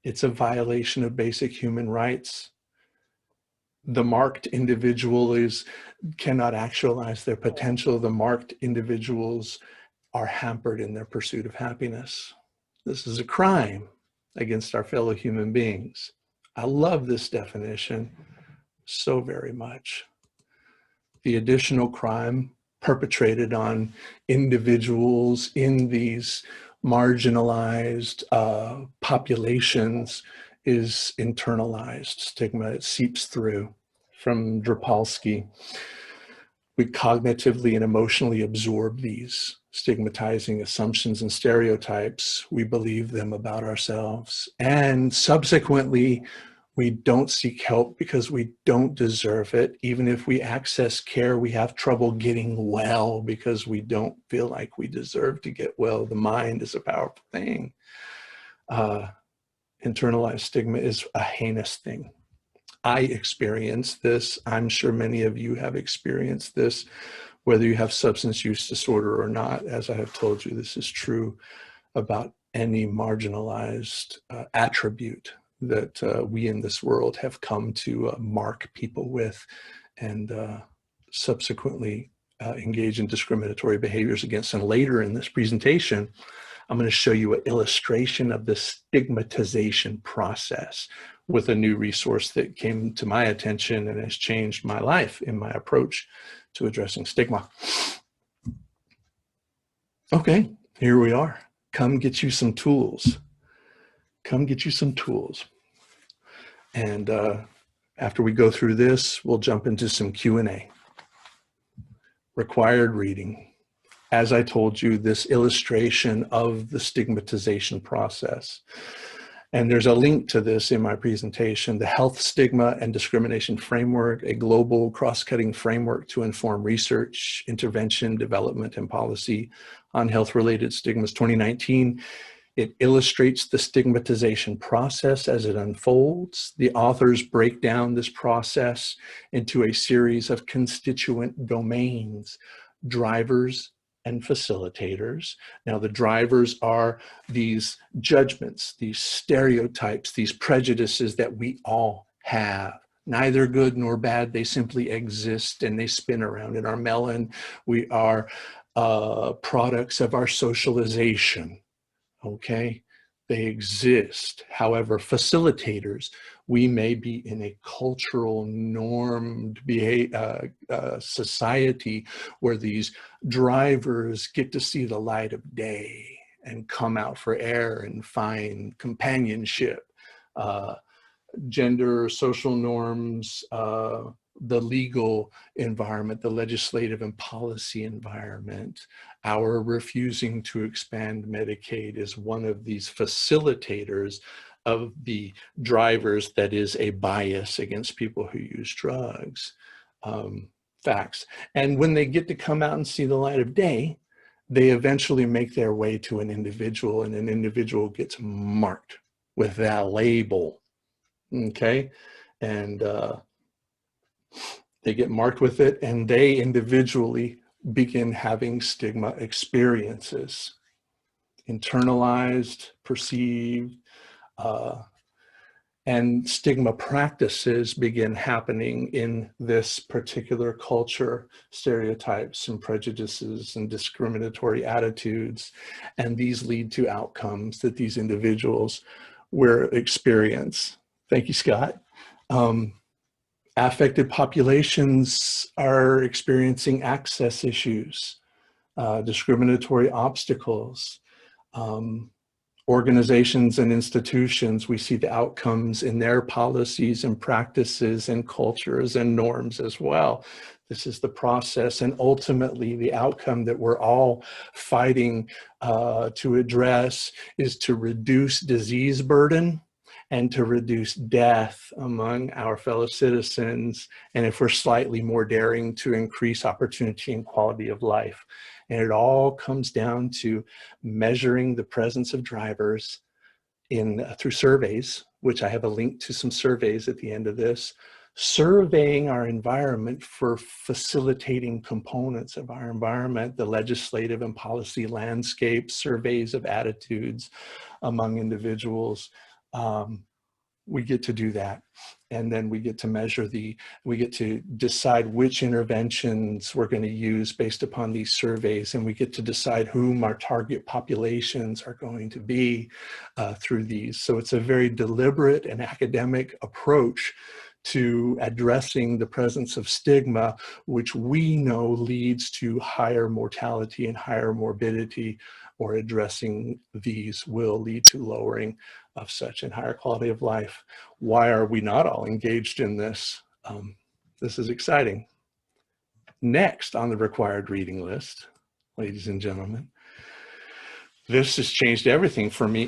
It's a violation of basic human rights. The marked individual cannot actualize their potential. The marked individuals are hampered in their pursuit of happiness. This is a crime against our fellow human beings. I love this definition so very much. The additional crime perpetrated on individuals in these marginalized populations is internalized stigma. It seeps through. From Drapalski, we cognitively and emotionally absorb these stigmatizing assumptions and stereotypes. We believe them about ourselves. And subsequently, we don't seek help because we don't deserve it. Even if we access care, we have trouble getting well because we don't feel like we deserve to get well. The mind is a powerful thing. Internalized stigma is a heinous thing. I experienced this. I'm sure many of you have experienced this, whether you have substance use disorder or not. As I have told you, this is true about any marginalized attribute that we in this world have come to mark people with and subsequently engage in discriminatory behaviors against. And later in this presentation, I'm going to show you an illustration of the stigmatization process with a new resource that came to my attention and has changed my life in my approach to addressing stigma. Okay, here we are. Come get you some tools. Come get you some tools. And after we go through this, we'll jump into some Q&A. Required reading. As I told you, this illustration of the stigmatization process. And there's a link to this in my presentation, the Health Stigma and Discrimination Framework, a global cross-cutting framework to inform research, intervention, development, and policy on health-related stigmas, 2019. It illustrates the stigmatization process as it unfolds. The authors break down this process into a series of constituent domains: drivers and facilitators. Now, the drivers are these judgments, these stereotypes, these prejudices that we all have. Neither good nor bad, they simply exist and they spin around in our melon. We are products of our socialization. Okay, they exist. However, facilitators, we may be in a cultural normed society where these drivers get to see the light of day and come out for air and find companionship, gender, social norms, the legal environment, the legislative and policy environment. Our refusing to expand Medicaid is one of these facilitators of the drivers that is a bias against people who use drugs. Facts. And when they get to come out and see the light of day, they eventually make their way to an individual, and an individual gets marked with that label. Okay, and they get marked with it, and they individually begin having stigma experiences, internalized, perceived, and stigma practices begin happening in this particular culture, stereotypes and prejudices and discriminatory attitudes, and these lead to outcomes that these individuals will experience. Thank you, Scott. Affected populations are experiencing access issues, discriminatory obstacles. Organizations and institutions, we see the outcomes in their policies and practices and cultures and norms as well. This is the process, and ultimately the outcome that we're all fighting to address is to reduce disease burden and to reduce death among our fellow citizens, and if we're slightly more daring, to increase opportunity and quality of life. And it all comes down to measuring the presence of drivers through surveys, which I have a link to some surveys at the end of this, surveying our environment for facilitating components of our environment, the legislative and policy landscape, surveys of attitudes among individuals. We get to do that. And then we get to measure we get to decide which interventions we're going to use based upon these surveys. And we get to decide whom our target populations are going to be through these. So it's a very deliberate and academic approach to addressing the presence of stigma, which we know leads to higher mortality and higher morbidity, or addressing these will lead to lowering of such and higher quality of life. Why are we not all engaged in this? This is exciting. Next on the required reading list, ladies and gentlemen, this has changed everything for me.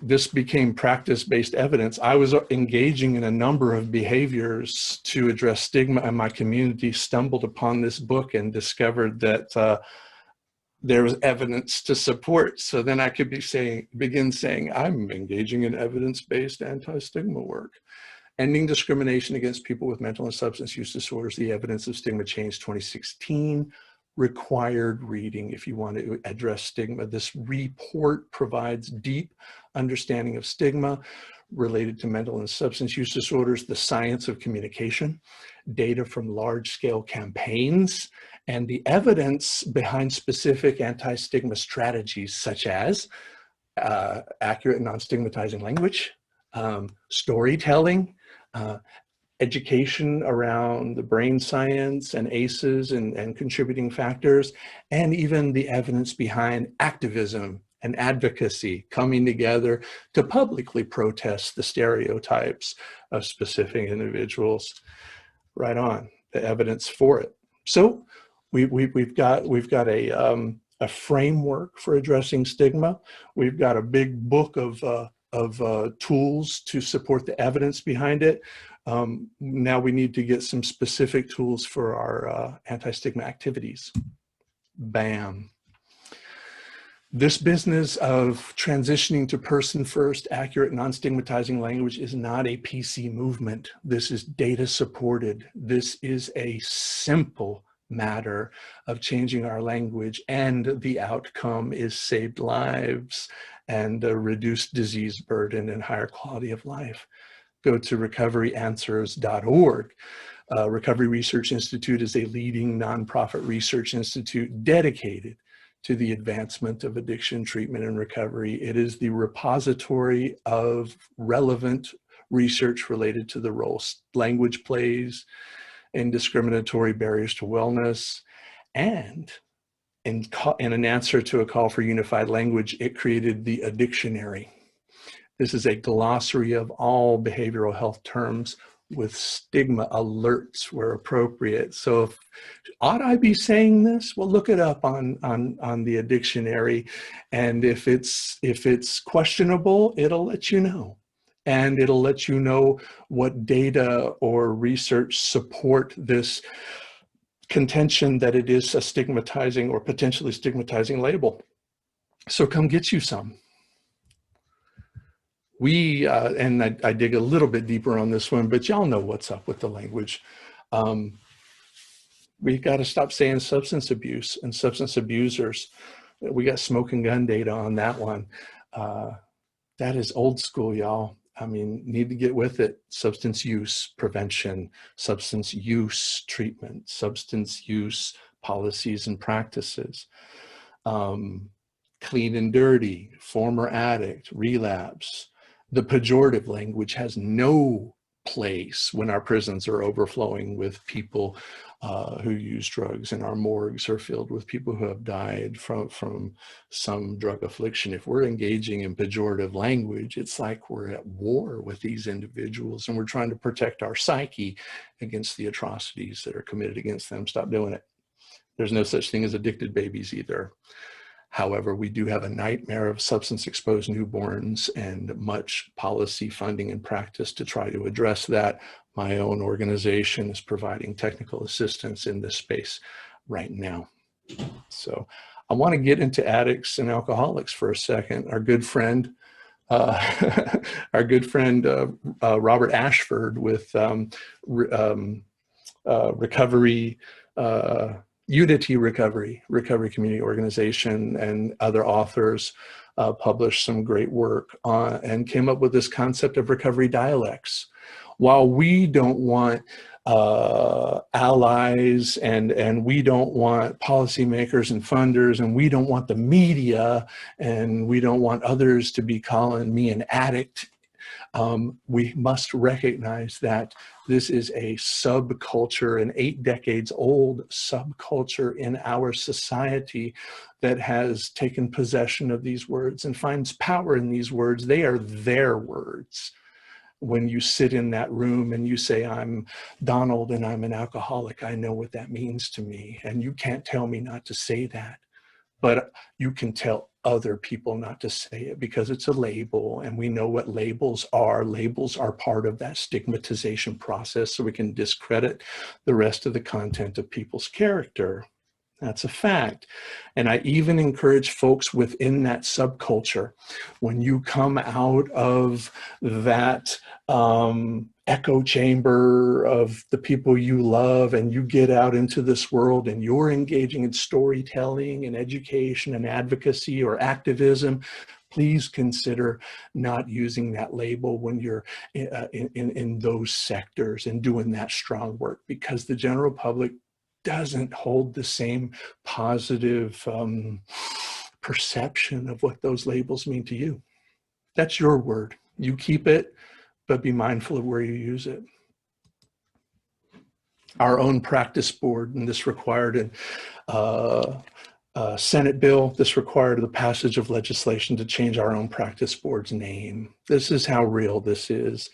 This became practice-based evidence. I was engaging in a number of behaviors to address stigma, and my community stumbled upon this book and discovered that there was evidence to support. So then I could begin saying, I'm engaging in evidence-based anti-stigma work. Ending Discrimination Against People with Mental and Substance Use Disorders, The Evidence of Stigma Change 2016, required reading if you want to address stigma. This report provides deep understanding of stigma related to mental and substance use disorders, the science of communication, data from large-scale campaigns, and the evidence behind specific anti-stigma strategies such as accurate non-stigmatizing language, storytelling, education around the brain science and ACEs and contributing factors, and even the evidence behind activism and advocacy coming together to publicly protest the stereotypes of specific individuals. Right on, the evidence for it. So we've got a framework for addressing stigma. We've got a big book of tools to support the evidence behind it. Now we need to get some specific tools for our anti-stigma activities. Bam. This business of transitioning to person-first, accurate, non-stigmatizing language is not a PC movement. This is data supported. This is a simple matter of changing our language, and the outcome is saved lives and a reduced disease burden and higher quality of life. Go to recoveryanswers.org. Recovery Research Institute is a leading nonprofit research institute dedicated to the advancement of addiction treatment and recovery. It is the repository of relevant research related to the role language plays in discriminatory barriers to wellness. And in an answer to a call for unified language, it created the Addictionary. This is a glossary of all behavioral health terms with stigma alerts where appropriate. So if, ought I be saying this? Well, look it up on the Addictionary. And if it's questionable, it'll let you know. And it'll let you know what data or research support this contention that it is a stigmatizing or potentially stigmatizing label. So come get you some. We, and I dig a little bit deeper on this one, but y'all know what's up with the language. We got to stop saying substance abuse and substance abusers. We got smoke and gun data on that one. That is old school, y'all. I mean, need to get with it. Substance use prevention, substance use treatment, substance use policies and practices. Clean and dirty, former addict, relapse. The pejorative language has no place when our prisons are overflowing with people who use drugs, and our morgues are filled with people who have died from some drug affliction. If we're engaging in pejorative language, it's like we're at war with these individuals and we're trying to protect our psyche against the atrocities that are committed against them. Stop doing it. There's no such thing as addicted babies either. However, we do have a nightmare of substance-exposed newborns and much policy funding and practice to try to address that. My own organization is providing technical assistance in this space right now. So I want to get into addicts and alcoholics for a second. Our good friend, Robert Ashford with Recovery, Unity Recovery Community Organization, and other authors published some great work on and came up with this concept of recovery dialects. While we don't want allies and we don't want policymakers and funders, and we don't want the media, and we don't want others to be calling me an addict, we must recognize that this is a subculture, an 8 decades old subculture in our society that has taken possession of these words and finds power in these words. They are their words. When you sit in that room and you say, I'm Donald and I'm an alcoholic, I know what that means to me. And you can't tell me not to say that, but you can tell other people not to say it because it's a label, and we know what labels are. Labels are part of that stigmatization process, so we can discredit the rest of the content of people's character. That's a fact. And I even encourage folks within that subculture, when you come out of that echo chamber of the people you love and you get out into this world and you're engaging in storytelling and education and advocacy or activism, please consider not using that label when you're in those sectors and doing that strong work, because the general public doesn't hold the same positive perception of what those labels mean to you. That's your word. You keep it, but be mindful of where you use it. Our own practice board, and this required a Senate bill, this required the passage of legislation to change our own practice board's name. This is how real this is.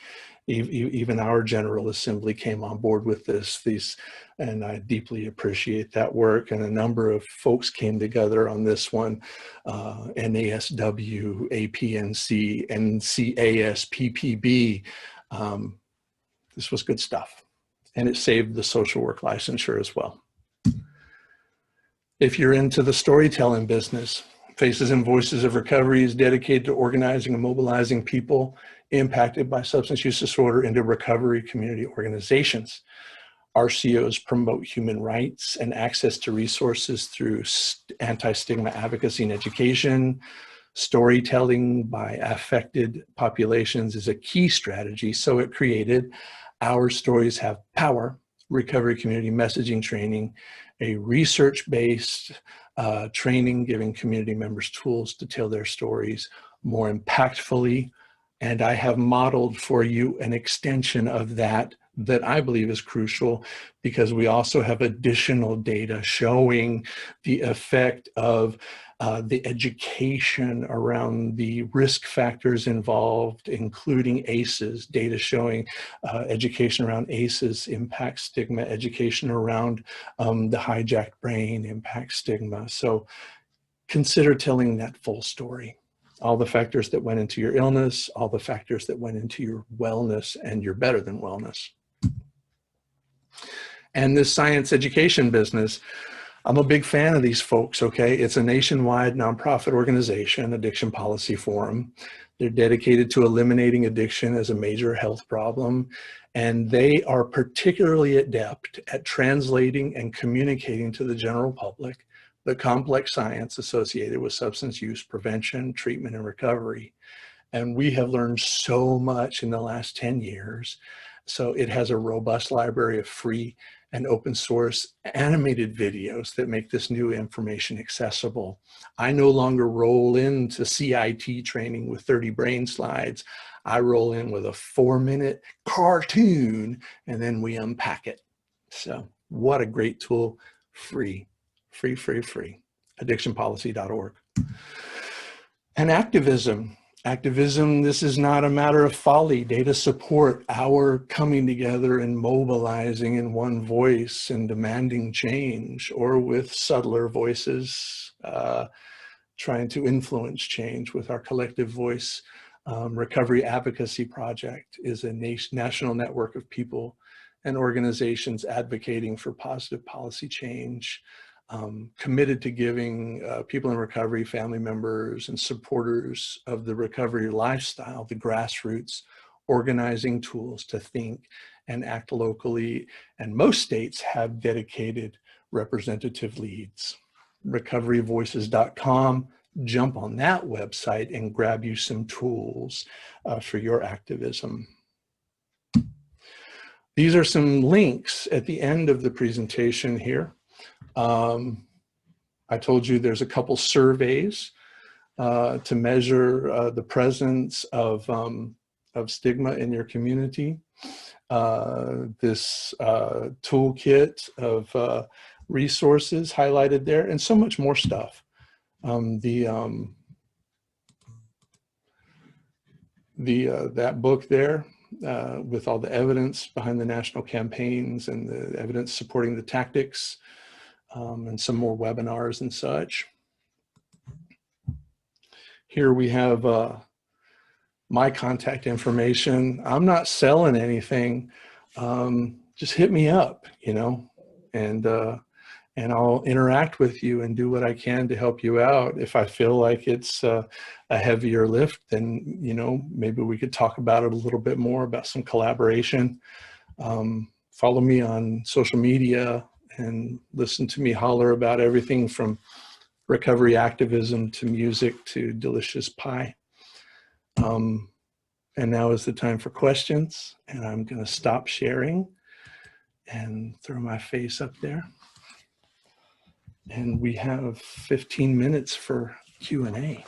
Even our General Assembly came on board with this, and I deeply appreciate that work. And a number of folks came together on this one, NASW, APNC, NCAS, PPB. This was good stuff. And it saved the social work licensure as well. If you're into the storytelling business, Faces and Voices of Recovery is dedicated to organizing and mobilizing people impacted by substance use disorder into recovery community organizations. RCOs promote human rights and access to resources through anti-stigma advocacy and education. Storytelling by affected populations is a key strategy, so it created Our Stories Have Power, recovery community messaging training, a research-based training giving community members tools to tell their stories more impactfully. And I have modeled for you an extension of that I believe is crucial, because we also have additional data showing the effect of the education around the risk factors involved, including ACEs, data showing education around ACEs impacts stigma, education around the hijacked brain impacts stigma. So consider telling that full story. All the factors that went into your illness, all the factors that went into your wellness and your better than wellness. And this science education business, I'm a big fan of these folks, okay? It's a nationwide nonprofit organization, Addiction Policy Forum. They're dedicated to eliminating addiction as a major health problem. And they are particularly adept at translating and communicating to the general public the complex science associated with substance use prevention, treatment, and recovery. And we have learned so much in the last 10 years. So it has a robust library of free and open source animated videos that make this new information accessible. I no longer roll into CIT training with 30 brain slides. I roll in with a 4-minute cartoon and then we unpack it. So what a great tool. Free. Addictionpolicy.org. And activism. Activism, this is not a matter of folly. Data support our coming together and mobilizing in one voice and demanding change, or with subtler voices, trying to influence change with our collective voice. Recovery Advocacy Project is a national network of people and organizations advocating for positive policy change. Committed to giving people in recovery, family members, and supporters of the recovery lifestyle, the grassroots, organizing tools to think and act locally. And most states have dedicated representative leads. recoveryvoices.com. Jump on that website and grab you some tools for your activism. These are some links at the end of the presentation here. I told you there's a couple surveys to measure the presence of stigma in your community. This toolkit of resources highlighted there, and so much more stuff. That book there with all the evidence behind the national campaigns and the evidence supporting the tactics. And some more webinars and such. Here we have my contact information. I'm not selling anything. Just hit me up, you know, and I'll interact with you and do what I can to help you out. If I feel like it's a heavier lift, then, you know, maybe we could talk about it a little bit more, about some collaboration. Follow me on social media and listen to me holler about everything from recovery activism to music to delicious pie. And now is the time for questions, and I'm going to stop sharing and throw my face up there. And we have 15 minutes for Q&A.